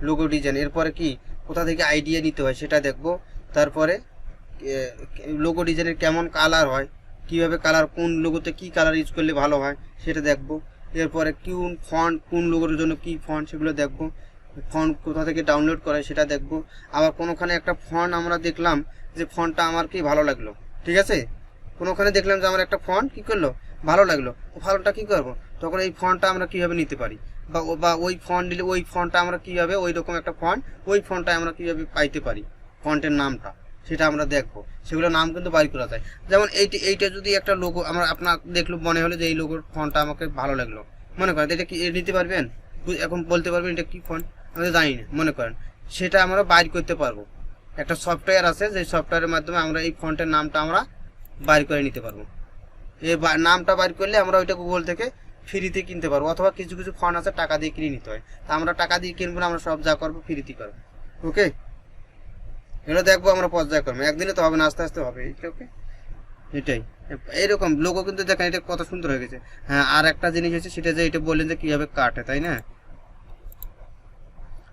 লোগো ডিজাইন এরপরে কি কোথা থেকে আইডিয়া নিতে হয় সেটা দেখবো। তারপরে লোগো ডিজাইনের কেমন কালার হয়, কিভাবে কালার, কোন লোগোতে কি কালার ইউজ করলে ভালো হয় সেটা দেখবো। এরপরে কোন ফন্ট, কোন লোগোর জন্য কি ফন্ট সেগুলো দেখবো। ফন্ট কোথা থেকে ডাউনলোড করে সেটা দেখবো। আবার কোনোখানে একটা ফন্ট আমরা দেখলাম যে ফন্টটা আমার কি ভালো লাগলো, ঠিক আছে? কোনোখানে দেখলাম যে আমার একটা ফন্ট কি করলো, ভালো লাগলো, ভালোটা কি করব, তখন এই ফন্টটা আমরা কিভাবে নিতে পারি, বা ওই ফন্ট দিলে ওই ফন্টটা আমরা কিভাবে, ওই রকম একটা ফন্ট ওই ফন্টটা আমরা কিভাবে পাইতে পারি, ফন্টের নামটা সেটা আমরা দেখবো। সেগুলো নাম কিন্তু বাইর করা যায়। যেমন এইটা যদি একটা লোগো আমরা আপনার দেখলো, মনে হলো যে এই লোগোর ফন্টটা আমাকে ভালো লাগলো, মনে করেন এটা কি নিতে পারবেন? এখন বলতে পারবেন এটা কি ফন্ট, আমি জানি না, মনে করেন সেটা আমরা বাইর করতে পারবো। একটা সফটওয়্যার আছে, যে সফটওয়্যারের মাধ্যমে আমরা এই ফন্টের নামটা আমরা বাইর করে নিতে পারবো। এই নামটা বাইর করলে আমরা ওইটা গুগল থেকে ফ্রিতে কিনতে পারবো, অথবা কিছু কিছু ফন্ট আছে টাকা দিয়ে কিনে নিতে হয়। তা আমরা টাকা দিয়ে কিনবো না, আমরা সব যা করবো ফ্রিতে করবো। ওকে, এটা দেখবো আমরা পর্যায়ক্রমে, একদিনে তো হবে না, আস্তে আস্তে হবে। ওকে, এটাই এইরকম লোগো কিন্তু দেখেন এটা কত সুন্দর হয়ে গেছে। হ্যাঁ, আর একটা জিনিস হচ্ছে সেটা যে এটা বললেন যে কীভাবে কাটে, তাই না?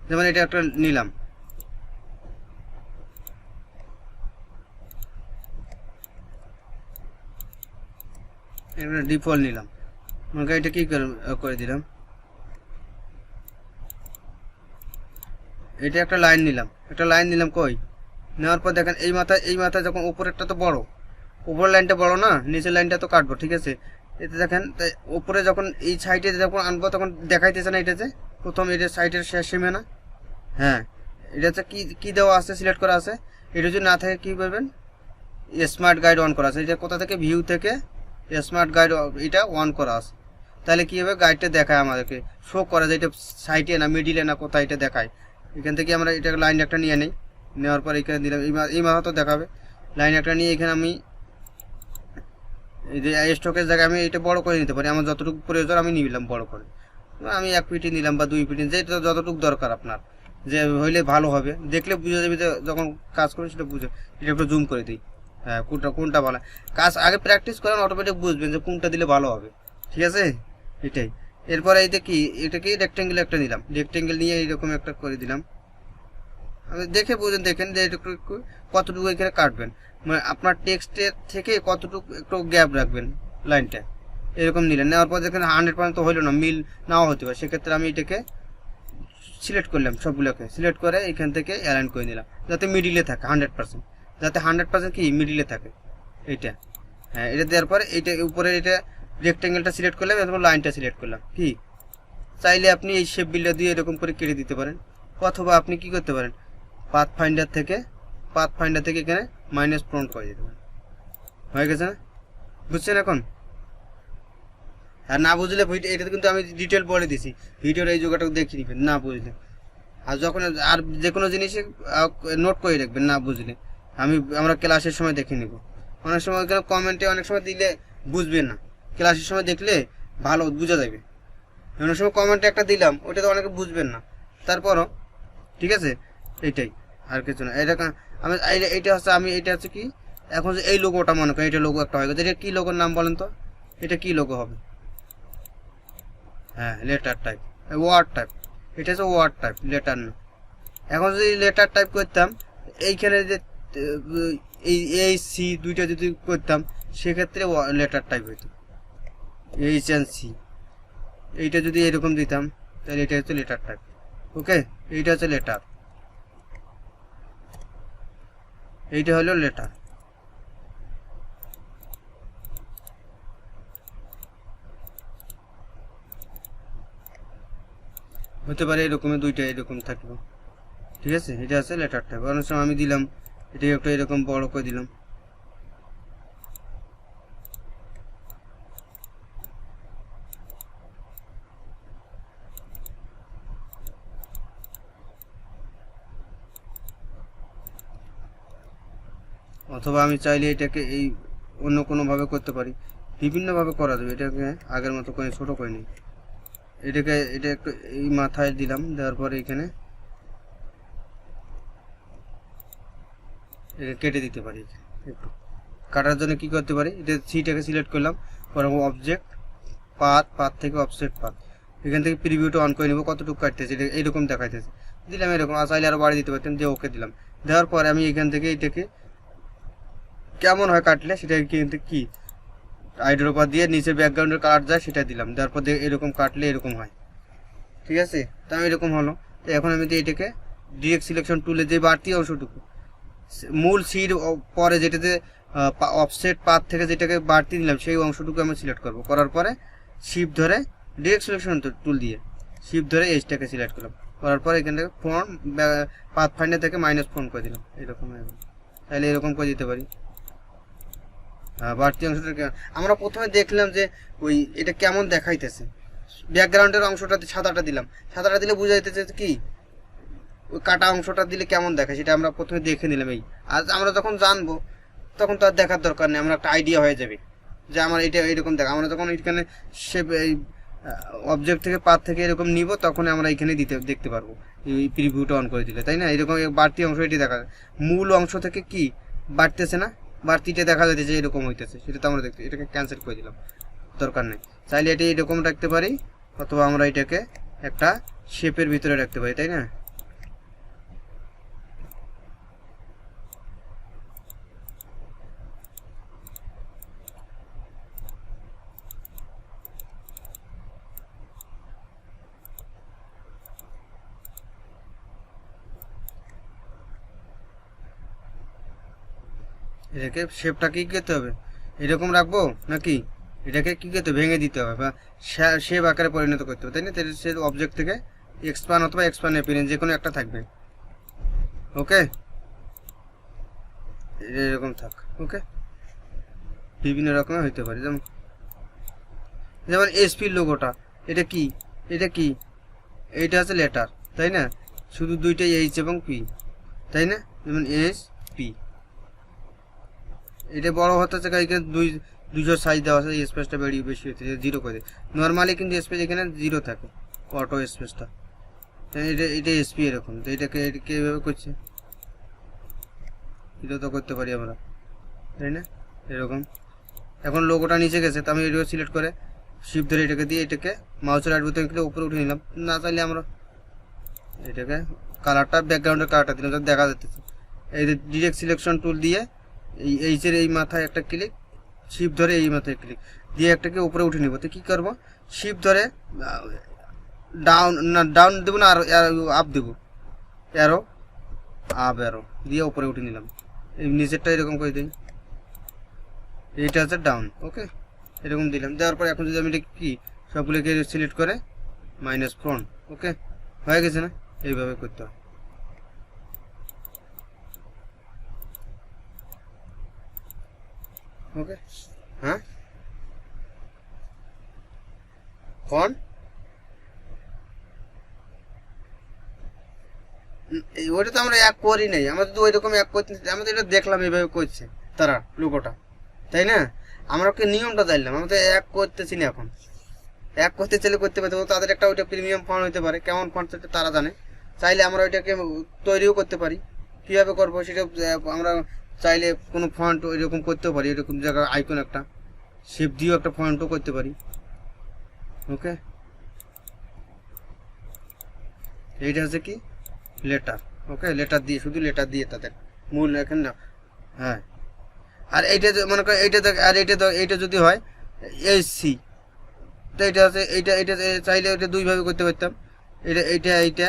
যেমন এটা একটা নিলাম, একটা ডিফল্ট নিলাম, মনে করি এটা কি করে দিলাম, এটা একটা লাইন নিলাম, কই নেওয়ার পর দেখেন এই মাথা যখন উপরেরটা তো বড়, উপরের লাইনটা বড় না, নিচের লাইনটা তো কাটবো, ঠিক আছে? এতে দেখেন উপরে যখন এই সাইডে যখন আনবো তখন দেখাইতেছে না এটা যে প্রথম এটা সাইডের শেষ সীমানা। হ্যাঁ, এটা হচ্ছে কি দেওয়া আছে, সিলেক্ট করা আছে। এটা যদি না থাকে কি করবেন, স্মার্ট গাইড অন করা আছে। এটা কোথা থেকে? ভিউ থেকে স্মার্ট গাইড এটা অন করা আছে। তাহলে কী হবে, গাইডটা দেখায় আমাদেরকে, শো করে যে এটা সাইডে না মিডিলে না কোথায় এটা দেখায়। এখান থেকে আমরা এটা লাইন একটা নিয়ে নেই, নেওয়ার পর এখানে দিলাম, এই মাথা তো দেখাবে। লাইন একটা নিয়ে এখানে আমি এই যে স্টকের জায়গায় আমি এটা বড় করে নিতে পারি, আমার যতটুকু প্রয়োজন আমি নিলাম বড় করে। আমি 1 ফিট নিলাম বা 2 ফিট, যেটা যতটুকু দরকার আপনার, যে হইলে ভালো হবে, দেখলে বুঝে যাবে যে যখন কাজ করেন সেটা বুঝে। এটা একটু জুম করে দিই, হ্যাঁ কোনটা ভালো কাজ আগে প্র্যাকটিস করেন, অটোমেটিক বুঝবেন যে কোনটা দিলে ভালো হবে, ঠিক আছে। এটাই। এরপরে এইটা কি, এটা কি রেক্টেঙ্গেল একটা নিলাম, রেক্টেঙ্গেল নিয়ে এইরকম একটা করে দিলাম। আমি দেখে বুঝেন, দেখেন যে এটা কতটুকু এখানে কাটবেন, মানে আপনার টেক্সটের থেকে কতটুকু একটু গ্যাপ রাখবেন লাইনটা, এরকম নিলেন। নেওয়ার পর যেখানে 100% হইলো না, মিল নাও হতে পারে, সেক্ষেত্রে আমি এটাকে সিলেক্ট করলাম, সবগুলোকে সিলেক্ট করে এখান থেকে অ্যালাইন করে নিলাম, যাতে মিডিলে থাকে 100%, যাতে 100% কি মিডিলে থাকে এইটা। হ্যাঁ, এটা দেওয়ার পরে এইটা উপরে এটা রেক্টেঙ্গেলটা সিলেক্ট করলাম, এরপর লাইনটা সিলেক্ট করলাম। কি চাইলে আপনি এই শেপ বিলটা দিয়ে এরকম করে কেটে দিতে পারেন, অথবা আপনি কি করতে পারেন, পাথ ফাইন্ডার থেকে এখানে মাইনাস ফ্রন্ট করে দিতে পারেন। হয়ে গেছে না? বুঝছেন এখন? আর না বুঝলে এটা কিন্তু আমি ডিটেল বলে দিছি, ভিডিওর এই জায়গাটা দেখে নিবেন না বুঝলে। আর যখন আর যে কোনো জিনিসে নোট করে রাখবেন না বুঝলে, আমরা ক্লাসের সময় দেখে নিব। অনেক সময় ওইখানে কমেন্টে অনেক সময় দিলে বুঝবেন না, ক্লাসের সময় দেখলে ভালো বুঝা যাবে। অনেক সময় কমেন্টে একটা দিলাম, ওইটা তো অনেকে বুঝবেন না, তারপরও ঠিক আছে। এইটাই, আর কিছু না। এটা আমি এইটা হচ্ছে এটা হচ্ছে কি, এখন যে এই লোগোটা মনে করেন, এটা লোগো একটা হয়ে গেছে, এটা কি লোগোর নাম বলেন তো? এটা কি লোগো হবে? হ্যাঁ, লেটার টাইপ, ওয়ার্ড টাইপ। এটা হচ্ছে ওয়ার্ড টাইপ, লেটার না। এখন যদি লেটার টাইপ করতাম, এইখানে যে এই সি দুইটা যদি করতাম, সেক্ষেত্রে লেটার টাইপ হইতো, এইচ এন্ড সি। এইটা যদি এরকম দিতাম, তাহলে এটা হচ্ছে লেটার টাইপ। ওকে, এইটা হচ্ছে লেটার, এইটা হলো লেটার। হতে পারে এরকম দুইটা এরকম থাকবে, ঠিক আছে। এটা আছে লেটার টাইপ। অনেক সময় আমি দিলাম, এটা একটু এরকম বড় করে দিলাম। অথবা আমি চাইলে এটাকে এই অন্য কোনোভাবে করতে পারি, বিভিন্নভাবে করা যাবে। এটাকে আগের মতো করে ছোট করে নিই, এটা একটু এই মাথায় দিলাম, দেওয়ার পরে এখানে কেটে দিতে পারি। একটু কাটার জন্য কি করতে পারি, এটা সিটাকে সিলেক্ট করলাম, পরে অবজেক্ট পাথ থেকে অফসেট পাথ, এখান থেকে প্রিভিউটা অন করে নেব, কতটুকু কাটতেছে এটা এইরকম দেখাইতেছে, দিলাম এরকম। চাইলে আরও বাড়িয়ে দিতে পারতাম, দিয়ে ওকে দিলাম। দেওয়ার পরে আমি এখান থেকে এটাকে কেমন হয় কাটলে, সেটা কিন্তু কি আইডের উপর দিয়ে নিচে ব্যাকগ্রাউন্ডের কালার যায় সেটা দিলাম, দেওয়ার পর এরকম কাটলে এরকম হয়, ঠিক আছে। তো আমি এরকম হলো। তো এখন আমি এটাকে ডিরেক্ট সিলেকশন টুলে যে বাড়তি অংশটুকু মূল সির পরে যেটাতে অফসেট পাথ থেকে যেটাকে বাড়তি দিলাম, সেই অংশটুকু আমি সিলেক্ট করব। করার পরে শিফট ধরে ডিরেক্ট সিলেকশন টুল দিয়ে শিফট ধরে এইচটাকে সিলেক্ট করলাম, করার পরে এখান থেকে ফোন পাথ ফাইন্ডার থেকে মাইনাস ফোন করে দিলাম, এরকম। তাহলে এরকম করে দিতে পারি। বাড়তি অংশটা আমরা প্রথমে দেখলাম যে ওই এটা কেমন দেখাইতেছে, ব্যাকগ্রাউন্ডের অংশটাতে সাদাটা দিলাম, সাদাটা দিলে বোঝা যাইতেছে কি ওই কাটা অংশটা দিলে কেমন দেখায়, সেটা আমরা প্রথমে দেখে নিলাম। এই আজ আমরা যখন জানবো তখন তো আর দেখার দরকার নেই, আমরা একটা আইডিয়া হয়ে যাবে যে আমার এটা এরকম দেখা। আমরা যখন এখানে সে এই অবজেক্ট থেকে পাথ থেকে এরকম নিব, তখন আমরা এখানে দেখতে পারবো এই প্রিভিউটা অন করে দিলে, তাই না। এরকম বাড়তি অংশ এটি দেখা যায়, মূল অংশ থেকে কি বাড়তেছে না, বাড়তিটা দেখা যাচ্ছে যে এরকম হইতেছে, সেটা তো আমরা দেখতে, এটাকে ক্যান্সেল করে দিলাম, দরকার নেই। চাইলে এটা এরকম রাখতে পারি, অথবা আমরা এটাকে একটা শেপের ভিতরে রাখতে পারি, তাই না। এটাকে শেপটাকে কি করতে হবে, এরকম রাখবো নাকি এটাকে কি করতে ভেঙে দিতে হবে বা শেপ আকারে পরিণত করতে হবে, তাই না। সে অবজেক্ট থেকে এক্সপ্যান্ড অথবা এক্সপ্যান্ড অ্যাপিয়ারেন্স যে কোনো একটা থাকবে। ওকে, এরকম থাক। ওকে, বিভিন্ন রকমের হইতে পারে, যেমন এসপির লোগোটা, এটা কি এইটা হচ্ছে লেটার, তাই না। শুধু দুইটাই এইচ এবং পি, তাই না? যেমন এস পি, এটা বড় হতে চাই এখানে দুইশো সাইজ দেওয়া আছে, স্পেসটা বেশি হতে জিরো করে। নর্মালি কিন্তু স্পেস এখানে জিরো থাকে, অটো স্পেসটা। এটা এসপি এরকম, তো এটাকে এইভাবে করছে, এটা তো করতে পারি আমরা, তাই না? এরকম। এখন লোগোটা নিচে গেছে, তো আমি এটাকে সিলেক্ট করে শিফট ধরে এটাকে দিয়ে এটাকে মাউসের রাইট বোতাম ক্লিক উপরে উঠে নিলাম। না চাইলে আমরা এটাকে কালারটা, ব্যাকগ্রাউন্ডের কালারটা দিলাম যাতে দেখা যাচ্ছে। এই যে ডিরেক্ট সিলেকশন টুল দিয়ে এই এইচের এই মাথায় একটা ক্লিক, শিফট ধরে এই মাথায় ক্লিক দিয়ে একটাকে উপরে উঠে নিব। তো কী করবো, শিফট ধরে ডাউন দেবো না, আর আপ দেবো, অ্যারো আপ অ্যারো দিয়ে উপরে উঠে নিলাম। এই নিচেরটা এরকম করে দিই, এইটা হচ্ছে ডাউন। ওকে, এরকম দিলাম। দেওয়ার পর এখন যদি আমি এটা কি সবগুলোকে সিলেক্ট করে মাইনাস ফ্রন্ট, ওকে হয়ে গেছে না? এইভাবে করতে হয়। ওকে, হ্যাঁ ফন ওইটা তো আমরা এক করি নাই, আমাদের তো ওইরকম এক করতে, আমাদের এটা দেখলাম এইভাবে করছে তারা লোগোটা, তাই না? আমরা ওকে নিয়মটা জানলাম, আমরা তো এক করতেছি না। এখন এক করতে চাইলে করতে পারতে, তাদের একটা ওইটা প্রিমিয়াম ফন্ট হতে পারে, কেমন ফন্ট সেটা তারা জানে। চাইলে আমরা ওইটাকে তৈরিও করতে পারি, কীভাবে করবো সেটা আমরা চাইলে কোনো ফন্ট ওইরকম করতেও পারি, এরকম জায়গায় আইকন একটা শেপ দিয়েও একটা ফন্টও করতে পারি। ওকে, এইটা হচ্ছে কি লেটার। ওকে, লেটার দিয়ে, শুধু লেটার দিয়ে তাদের মূল এখানে না। হ্যাঁ, আর এইটা মনে করেন এইটা, আর এইটা যদি হয় এসি, তো এটা আছে, এইটা চাইলে এটা দুইভাবে করতে পারতাম। এইটা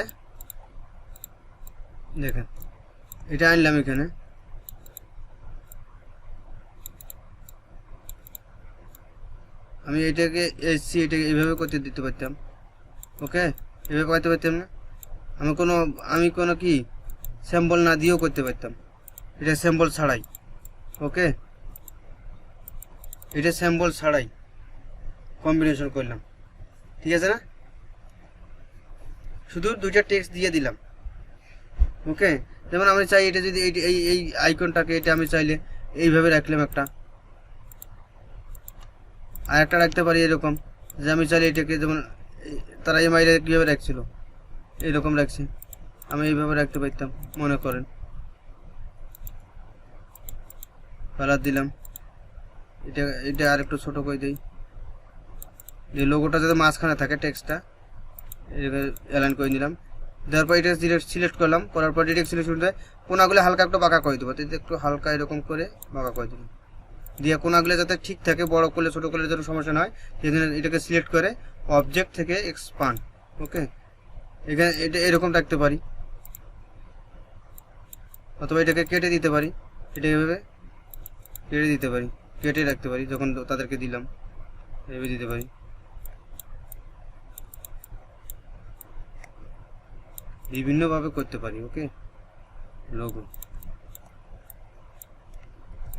দেখেন, এটা আনলাম এখানে, আমি এটাকে এসি, এটাকে এইভাবে করতে দিতে পারতাম। ওকে, এভাবে করতে পারতাম না, আমি কোনো কি স্যাম্পল না দিয়েও করতে পারতাম, এটা স্যাম্পল ছাড়াই। ওকে, এটা স্যাম্পল ছাড়াই কম্বিনেশন করলাম, ঠিক আছে না? শুধু দুইটা টেক্সট দিয়ে দিলাম। ওকে, যেমন আমি চাই এটা যদি এই আইকনটাকে এটা আমি চাইলে এইভাবে রাখলাম একটা, আর একটা রাখতে পারি এরকম, যে আমি চাইলে এটাকে যেমন তারা এমআইটা কীভাবে রাখছিল এরকম রাখছে, আমি এইভাবে রাখতে পারতাম। মনে করেন কালার দিলাম, এটা আর একটু ছোটো করে দিই, এই লোগোটা যাতে মাঝখানে থাকে, টেক্সটটা এটাকে অ্যালাইন করে নিলাম। দেওয়ার পর এটা সিলেক্ট করলাম, করার পর ডিরেক্ট সিলেকশন করে কোনাগুলো হালকা একটু বাঁকা করে দেবো, একটু হালকা এরকম করে বাঁকা করে দেবো, দিয়ে কোনাগুলো যাতে ঠিক থাকে, বড় করলে ছোটো করলে যেন সমস্যা নয়, সেখানে এটাকে সিলেক্ট করে অবজেক্ট থেকে এক্সপান্ড। ওকে, এখানে এটা এরকম রাখতে পারি, অথবা এটাকে কেটে দিতে পারি, এটা এভাবে কেটে দিতে পারি, কেটে রাখতে পারি, যখন তাদেরকে দিলাম এভাবে দিতে পারি। বিভিন্নভাবে করতে পারি। ওকে, লোগো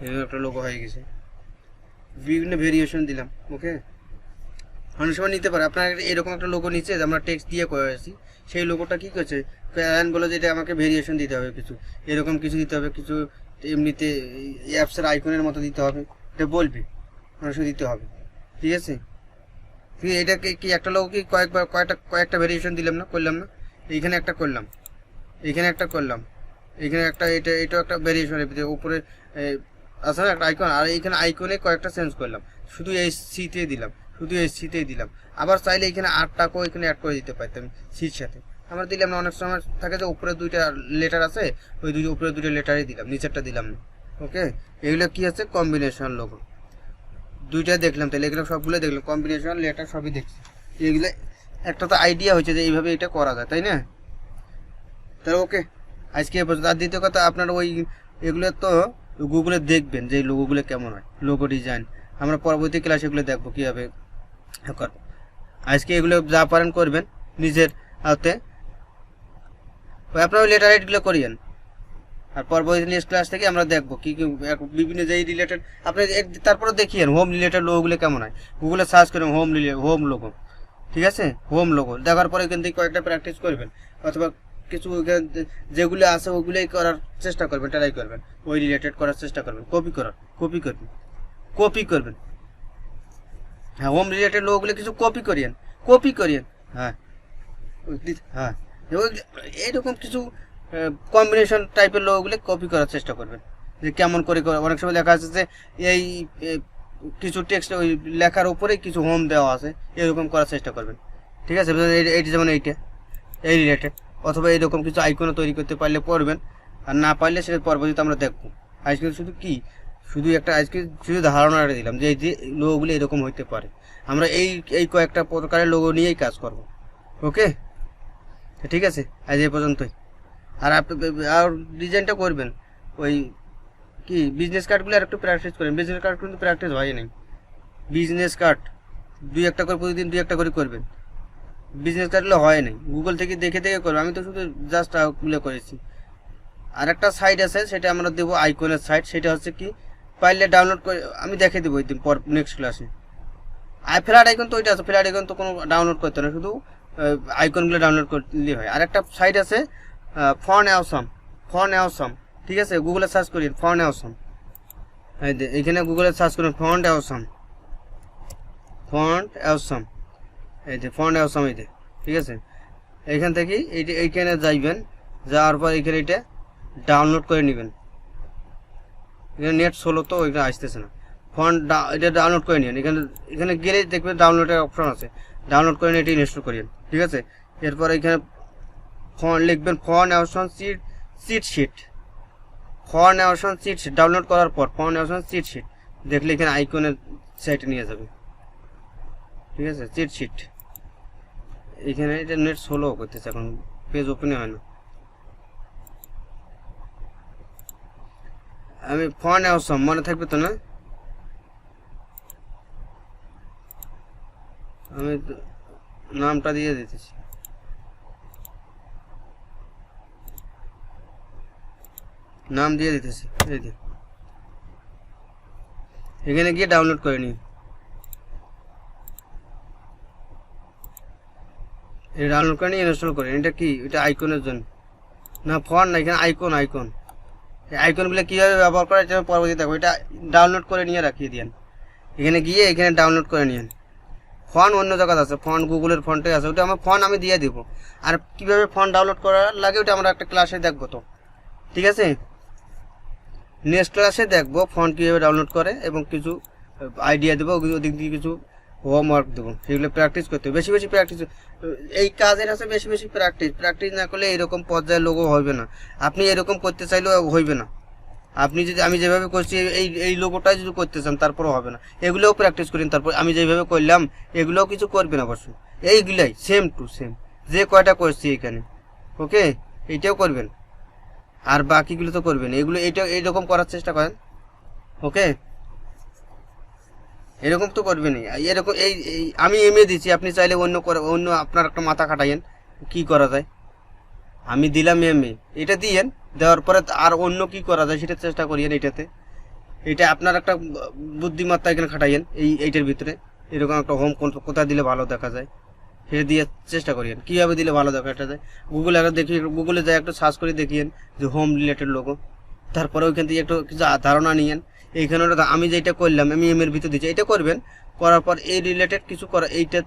এভাবে একটা লোগো হয়ে গেছে, বিভিন্ন ভেরিয়েশন দিলাম। ওকে, অনেক সময় নিতে পারে আপনার এরকম একটা লোগো নিচ্ছে, আমরা টেক্সট দিয়ে করেছি, সেই লোগোটা কী করছে প্যান বলে, যেটা আমাকে ভেরিয়েশন দিতে হবে, কিছু এরকম কিছু দিতে হবে, কিছু এমনিতে অ্যাপসের আইকনের মতো দিতে হবে, এটা বলবে অনেক সময় দিতে হবে, ঠিক আছে? ঠিক, এটাকে কি একটা লোগো কি কয়েকটা ভেরিয়েশন দিলাম না, করলাম না? এইখানে একটা করলাম, এইখানে একটা করলাম, এইখানে একটা, এটাও একটা ভেরিয়েশন, উপরে আছে না একটা আইকন, আর এইখানে আইকনে কয়েকটা চেঞ্জ করলাম, শুধু এই সিতে দিলাম, শুধু এই সিতেই দিলাম। আবার চাইলে এখানে 8টাকেও এখানে অ্যাড করে দিতে পারতাম সির সাথে, আমরা দিলাম না। অনেক সময় থাকে যে উপরে দুইটা লেটার আছে, ওই উপরে দুইটা লেটারই দিলাম, নিচেরটা দিলাম না। ওকে, এগুলো কি আছে কম্বিনেশন লোগো, দুইটা দেখলাম, তাহলে এগুলো সবগুলো দেখলাম, কম্বিনেশন লেটার সবই দেখছি, এগুলো একটা তো আইডিয়া হয়েছে যে এইভাবে এটা করা যায়, তাই না? তাহলে ওকে, আজকে আর দ্বিতীয় কথা, আপনার ওই এগুলো তো গুগলে দেখবেন যে লোগোগুলো কেমন হয়, লোগো ডিজাইন, আমরা পরবর্তী ক্লাসে এগুলো দেখবো কীভাবে করবো। আজকে এগুলো যা পারেন করবেন নিজের হাতে, আপনারা ওই লেটার রাইটগুলো করিয়েন, আর পরবর্তী নেক্সট ক্লাস থেকে আমরা দেখবো কী কী বিভিন্ন যেই রিলেটেড আপনি, তারপরে দেখিয়েন হোম রিলেটেড লোগোগুলো কেমন হয়, গুগলে সার্চ করেন হোম লোগো, ঠিক আছে? হোম লোগো দেখার পরে এখান থেকে কয়েকটা প্র্যাকটিস করবেন, অথবা কিছু যেগুলো আছে ওগুলোই করার চেষ্টা করবেন, ট্রাই করবেন, ওই রিলেটেড করার চেষ্টা করবেন, কপি করবেন। হ্যাঁ, হোম রিলেটেড লোকগুলো কিছু কপি করিয়েন। হ্যাঁ হ্যাঁ, এইরকম কিছু কম্বিনেশন টাইপের লোকগুলো কপি করার চেষ্টা করবেন, যে কেমন করে অনেক সময় লেখা আছে যে এই কিছু টেক্সট ওই লেখার উপরেই কিছু হোম দেওয়া আছে, এরকম করার চেষ্টা করবেন। ঠিক আছে, এইটা যেমন এই রিলেটেড, অথবা এইরকম কিছু আইকনও তৈরি করতে পারলে করবেন, আর না পারলে সেটা পরবর্তীতে আমরা দেখবো। আজকে আজকে শুধু ধারণাটা দিলাম যে এই যে লোগোগুলো এরকম হইতে পারে। আমরা এই কয়েকটা প্রকারের লোগো নিয়েই কাজ করব। ওকে, ঠিক আছে, আজ এই পর্যন্তই। আর আর ডিজাইনটা করবেন ওই কি বিজনেস কার্ডগুলো আর একটু প্র্যাকটিস করেন। বিজনেস কার্ড কিন্তু প্র্যাকটিস হয় নাই। বিজনেস কার্ড প্রতিদিন 2-1টা করে করবেন। বিজনেস কার্ডগুলো হয় নাই, গুগল থেকে দেখে করবেন। আমি তো শুধু জাস্ট গুলো করেছি। আর একটা সাইট আছে, সেটা আমরা দেবো আইকনের সাইট। সেটা হচ্ছে কি, পাইলে ডাউনলোড করে আমি দেখে দেবো একদিন পর, নেক্সট ক্লাসে। ফ্ল্যাট আইকন তো ওইটা আছে, ফ্ল্যাট আইকন তো কোনো ডাউনলোড করতে না, শুধু আইকনগুলো ডাউনলোড করলেই হয়। আর একটা সাইট আছে ফন্ট অ্যাওসাম, ঠিক আছে, গুগলে সার্চ করি ফন্ট অ্যাওসাম। এইখানে গুগলে সার্চ করুন ফন্ট অ্যাওসাম, এই যে ফন্ট অ্যাওসাম, এই যে, ঠিক আছে। এইখান থেকে এইখানে যাইবেন, যাওয়ার পর এইখানে এটা ডাউনলোড করে নেবেন। এখানে নেট স্লো তো ওইখানে আসতেছে না। এটা ডাউনলোড করে নিন। এখানে গেলে দেখবেন ডাউনলোডের অপশন আছে, ডাউনলোড করে নিয়ে এটা ইনস্টল করিয়েন। ঠিক আছে, এরপর এখানে লিখবেন ফন্ট অ্যাওসাম চিট শিট। ডাউনলোড করার পর ফন্ট অ্যাওসাম চিট শিট দেখলে এখানে আইকনের সাইটে নিয়ে যাবে। ঠিক আছে, চিট শিট। এখানে এটা নেট স্লো করতেছে, এখন পেজ ওপেনই হয় না। আমি ফন্ট অ্যাওসাম মনে থাকবে তো না, আমি নামটা দিয়ে দিতেছি। এই যে এখানে গিয়ে ডাউনলোড করে নিই। ডাউনলোড করে নিয়ে ইনস্টল করেন। এটা কি, এটা আইকনের জন্য না, ফন্ট না, এখানে আইকন। এই আইকনগুলো কীভাবে ব্যবহার করা এটা পরবর্তী দেখো। এটা ডাউনলোড করে নিয়ে রাখিয়ে দিন। এখানে গিয়ে এখানে ডাউনলোড করে নিন। ফন্ট অন্য জায়গায় আছে, ফন্ট গুগলের ফন্টে আছে, ওটা আমার ফন্ট আমি দিয়ে দিব। আর কিভাবে ফন্ট ডাউনলোড করা লাগে ওটা আমরা একটা ক্লাসে দেখবো তো। ঠিক আছে, নেক্সট ক্লাসে দেখবো ফন্ট কীভাবে ডাউনলোড করে, এবং কিছু আইডিয়া দেবো, ওদিক দিয়ে কিছু হোমওয়ার্ক দেবো। সেগুলো প্র্যাকটিস করতে হবে, বেশি প্র্যাকটিস। এই কাজের আছে বেশি প্র্যাকটিস না করলে এরকম পর্যায়ের লোগো হবে না। আপনি এরকম করতে চাইলেও হইবে না। আপনি যদি আমি যেভাবে করছি এই লোগোটাই যদি করতে চান তারপরও হবে না। এগুলোও প্র্যাকটিস করেন, তারপর আমি যেভাবে করলাম এগুলোও কিছু করবেন অবশ্যই। এইগুলাই সেম টু সেম যে কয়টা করছি এখানে। ওকে, এইটাও করবেন, আর বাকিগুলো তো করবেন। এইরকম করার চেষ্টা করেন। ওকে, এরকম তো করবেনই। এরকম আমি দিচ্ছি, আপনি চাইলে অন্য আপনার একটা মাথা খাটাইয়েন কি করা যায়। আমি দিলাম এটা দিয়েন, দেওয়ার পরে আর অন্য কি করা যায় সেটা চেষ্টা করিয়েন। এটা আপনার একটা বুদ্ধিমত্তা এখানে খাটাইয়েন। এইটার ভিতরে এরকম একটা হোম কোথায় দিলে ভালো দেখা যায় সেটা দিয়ে চেষ্টা করিয়েন, কীভাবে দিলে ভালো দেখা যায়। গুগলে যাই একটু সার্চ করে দেখিয়েন যে হোম রিলেটেড লোগো। তারপরে ওইখান থেকে একটু কিছু ধারণা নিয়েন। এইখানে আমি যেটা করলাম আমি এর ভিতরে দিচ্ছি, এটা করবেন। করার পর এই রিলেটেড কিছু করা, এইটা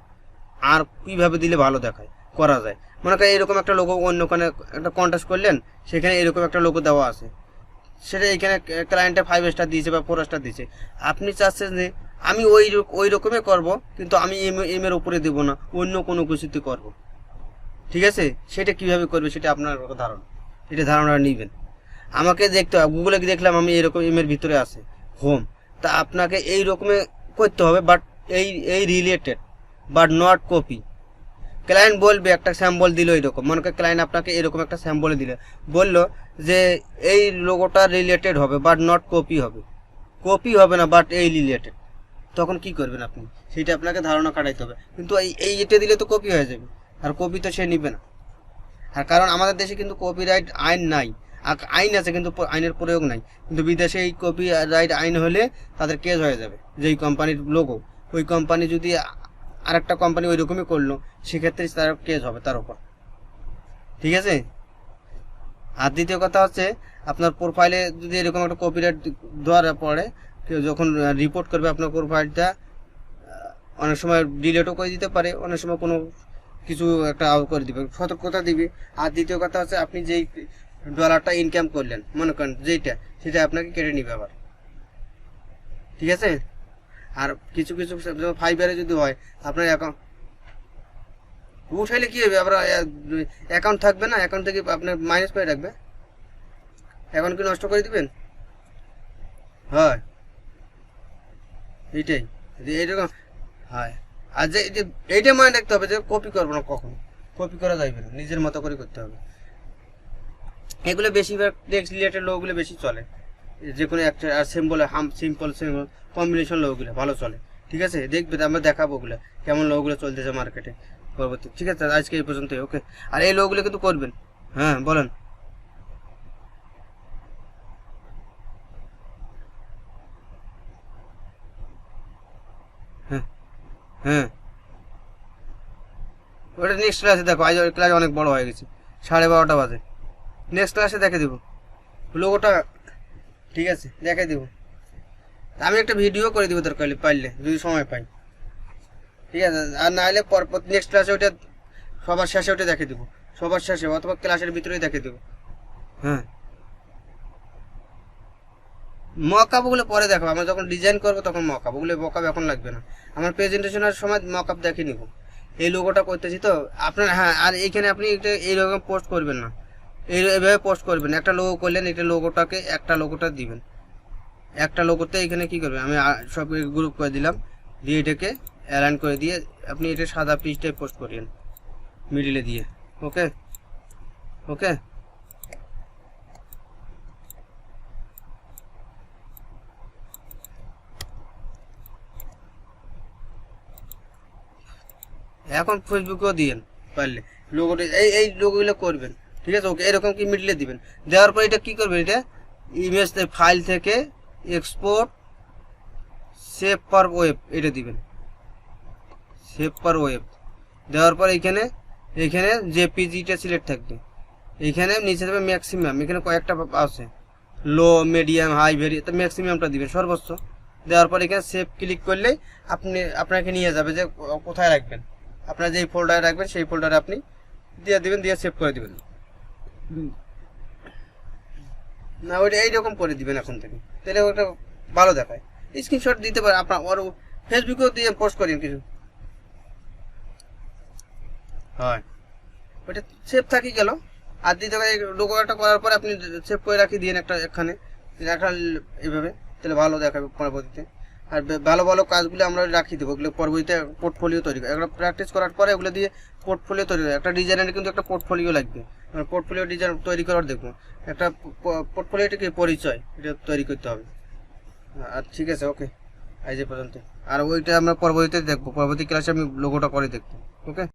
আর কীভাবে দিলে ভালো দেখায় করা যায়। মনে করেন এরকম একটা লোগো অন্যখানে একটা কন্টেস্ট করলেন, সেখানে এরকম একটা লোগো দেওয়া আছে, সেটা এখানে ক্লায়েন্টে 5 স্টার দিয়েছে বা 4 স্টার দিয়েছে। আপনি চাচ্ছেন যে আমি ওই রকমই করবো, কিন্তু আমি এর উপরে দেবো না, অন্য কোনো কিছুতে করব। ঠিক আছে, সেটা কিভাবে করবে সেটা আপনার ধারণা, এটা ধারণা নেবেন। আমাকে দেখতে হবে, গুগলে দেখলাম আমি এরকম এর ভিতরে আছে হোম, তা আপনাকে এই রকমে করতে হবে, বাট এই related but not copy. Client বলবে একটা স্যাম্পল দিল এরকম, মনে করেন ক্লায়েন্ট আপনাকে এরকম একটা স্যাম্পল দিলে বললো যে এই লোগোটা রিলেটেড হবে বাট নট কপি হবে না, বাট এই রিলেটেড। তখন কি করবেন আপনি, সেটা আপনাকে ধারণা কাটাইতে হবে। কিন্তু এটা দিলে তো কপি হয়ে যাবে, আর কপি তো সে নিবে না। আর কারণ আমাদের দেশে কিন্তু কপিরাইট আইন নাই, আইন আছে কিন্তু আইনের প্রয়োগ নাই। কিন্তু বিদেশে এই কপিরাইট আইন হলে তাদের কেস হয়ে যাবে। যেই কোম্পানির লোগো, ওই কোম্পানি যদি আরেকটা কোম্পানি ওই রকমই করলো, সেক্ষেত্রে তার কেস হবে তার উপর। ঠিক আছে, আর দ্বিতীয় কথা হচ্ছে আপনার প্রোফাইলে যদি এরকম একটা কপিরাইট দেওয়ার পরে কেউ যখন রিপোর্ট করবে আপনার প্রোফাইলটা অনেক সময় ডিলেটও করে দিতে পারে, অনেক সময় কোনো কিছু একটা আউট করে দিবে, সতর্কতা দিবে। আর দ্বিতীয় কথা হচ্ছে আপনি যেই ডলারটা ইনকাম করলেন মনে করেন যেইটা, সেটা আপনাকে কেটে নিবে আবার, ঠিক আছে। আর কিছু কিছু ফাইবারে যদি হয় আপনার অ্যাকাউন্ট উঠাইলে কী হবে, আবার অ্যাকাউন্ট থাকবে না, অ্যাকাউন্ট থেকে আপনার মাইনাস করে রাখবে, অ্যাকাউন্ট কি নষ্ট করে দিবেন? হয় এইটাই, এইরকম হয়। আর যে এইটা মনে রাখতে হবে যে কপি করবো না, কখনো কপি করা যাবে না, নিজের মতো করে করতে হবে। এগুলো বেশিরভাগ টেক্সট রিলেটেড লোকগুলো বেশি চলে, যে কোনো একটা সিম্বল সিম্পল সিম্বল কম্বিনেশন লোকগুলো ভালো চলে, ঠিক আছে। দেখবে আমরা দেখাবো ওগুলো কেমন লোকগুলো চলতেছে মার্কেটে পরবর্তী, ঠিক আছে। আজকে এই পর্যন্তই, ওকে। আর এই লোকগুলো কিন্তু করবেন। হ্যাঁ বলেন। হ্যাঁ হ্যাঁ, ওটা নেক্সট ক্লাসে দেখো, আজ ক্লাস অনেক বড় হয়ে গেছে, 12:30 বাজে। নেক্সট ক্লাসে দেখে দেবো লোগোটা, ঠিক আছে, দেখে দেবো। আমি একটা ভিডিও করে দেবো দরকার পারলে, যদি সময় পাই, ঠিক আছে। আর না হলে পর নেক্সট ক্লাসে ওইটা সবার শেষে ওটা দেখে দেবো, সবার শেষে অথবা ক্লাসের ভিতরেই দেখে দেবো। হ্যাঁ, মকআপ ওগুলো পরে দেখো, আমরা যখন ডিজাইন করবো তখন মকআপ, ওগুলো মকআপ এখন লাগবে না, আমার প্রেজেন্টেশনের সময় মকআপ দেখে নিব। এই লোগোটা করতেছি তো আপনার। হ্যাঁ, আর এইখানে আপনি এটা এইরকম পোস্ট করবেন না, এইভাবে পোস্ট করবেন। একটা লোগো করলেন, এটা লোগোটাকে একটা লোগোটা দিবেন, একটা লোগোতে এখানে কি করবেন, আমি সব গ্রুপ করে দিলাম, দিয়ে এটাকে অ্যালাইন করে দিয়ে আপনি এটা সাদা পৃষ্ঠায় পোস্ট করিয়েন মিডিলে দিয়ে, ওকে ওকে। এখন ফেসবুকেও দিয়েন পারলে লোগোটা, এই লোগোগুলো করবেন, ঠিক আছে, ওকে। এরকম কি মিডলে দিবেন, দেওয়ার পর এটা কি করবেন, এটা ইমেজ ফাইল থেকে এক্সপোর্ট সেভ পার ওয়েব, এটা দিবেন, সেভ পার ওয়েব। দেওয়ার পর এইখানে জেপিজিটা সিলেক্ট থাকবে, এইখানে নিচে যাবে ম্যাক্সিমাম, এখানে কয়েকটা আছে, লো মিডিয়াম হাই ভেরি, তো ম্যাক্সিমামটা দিবেন সর্বোচ্চ। দেওয়ার পর এখানে সেভ ক্লিক করলেই আপনাকে নিয়ে যাবে যে কোথায় রাখবেন, আপনার যেই ফোল্ডারে রাখবেন সেই ফোল্ডারে আপনি দিয়ে দিবেন, দিয়ে সেভ করে দিবেন। না ওইটা এইরকম করে দিবেন এখন থেকে, তাহলে ওটা ভালো দেখায়। স্ক্রিনশট দিতে পারেন আপনার, ওর ফেসবুকেও দিয়ে পোস্ট করেন কিছু, হয় ওইটা সেভ থাকি গেল। আর দ্বিতীয় লোগোটা করার পরে আপনি সেভ করে রাখি দিয়ে একটা এখানে একটা এইভাবে, তাহলে ভালো দেখাবে পরবর্তীতে। আর ভালো ভালো কাজগুলো আমরা রাখি দেবো, ওগুলো পরবর্তীতে পোর্টফোলিও তৈরি করে, এগুলো প্র্যাকটিস করার পরে ওগুলো দিয়ে পোর্টফোলিও তৈরি করে। একটা ডিজাইনের কিন্তু একটা পোর্টফোলিও লাগবে, পোর্টফোলিও ডিজাইন তৈরি করার দেখবো, একটা পোর্টফোলিওটা কি পরিচয়, এটা তৈরি করতে হবে। আর ঠিক আছে, ওকে, আজ এ পর্যন্ত। আর ওইটা আমরা পরবর্তীতে দেখবো, পরবর্তী ক্লাসে আমি লোগোটা করে দেখবো, ওকে।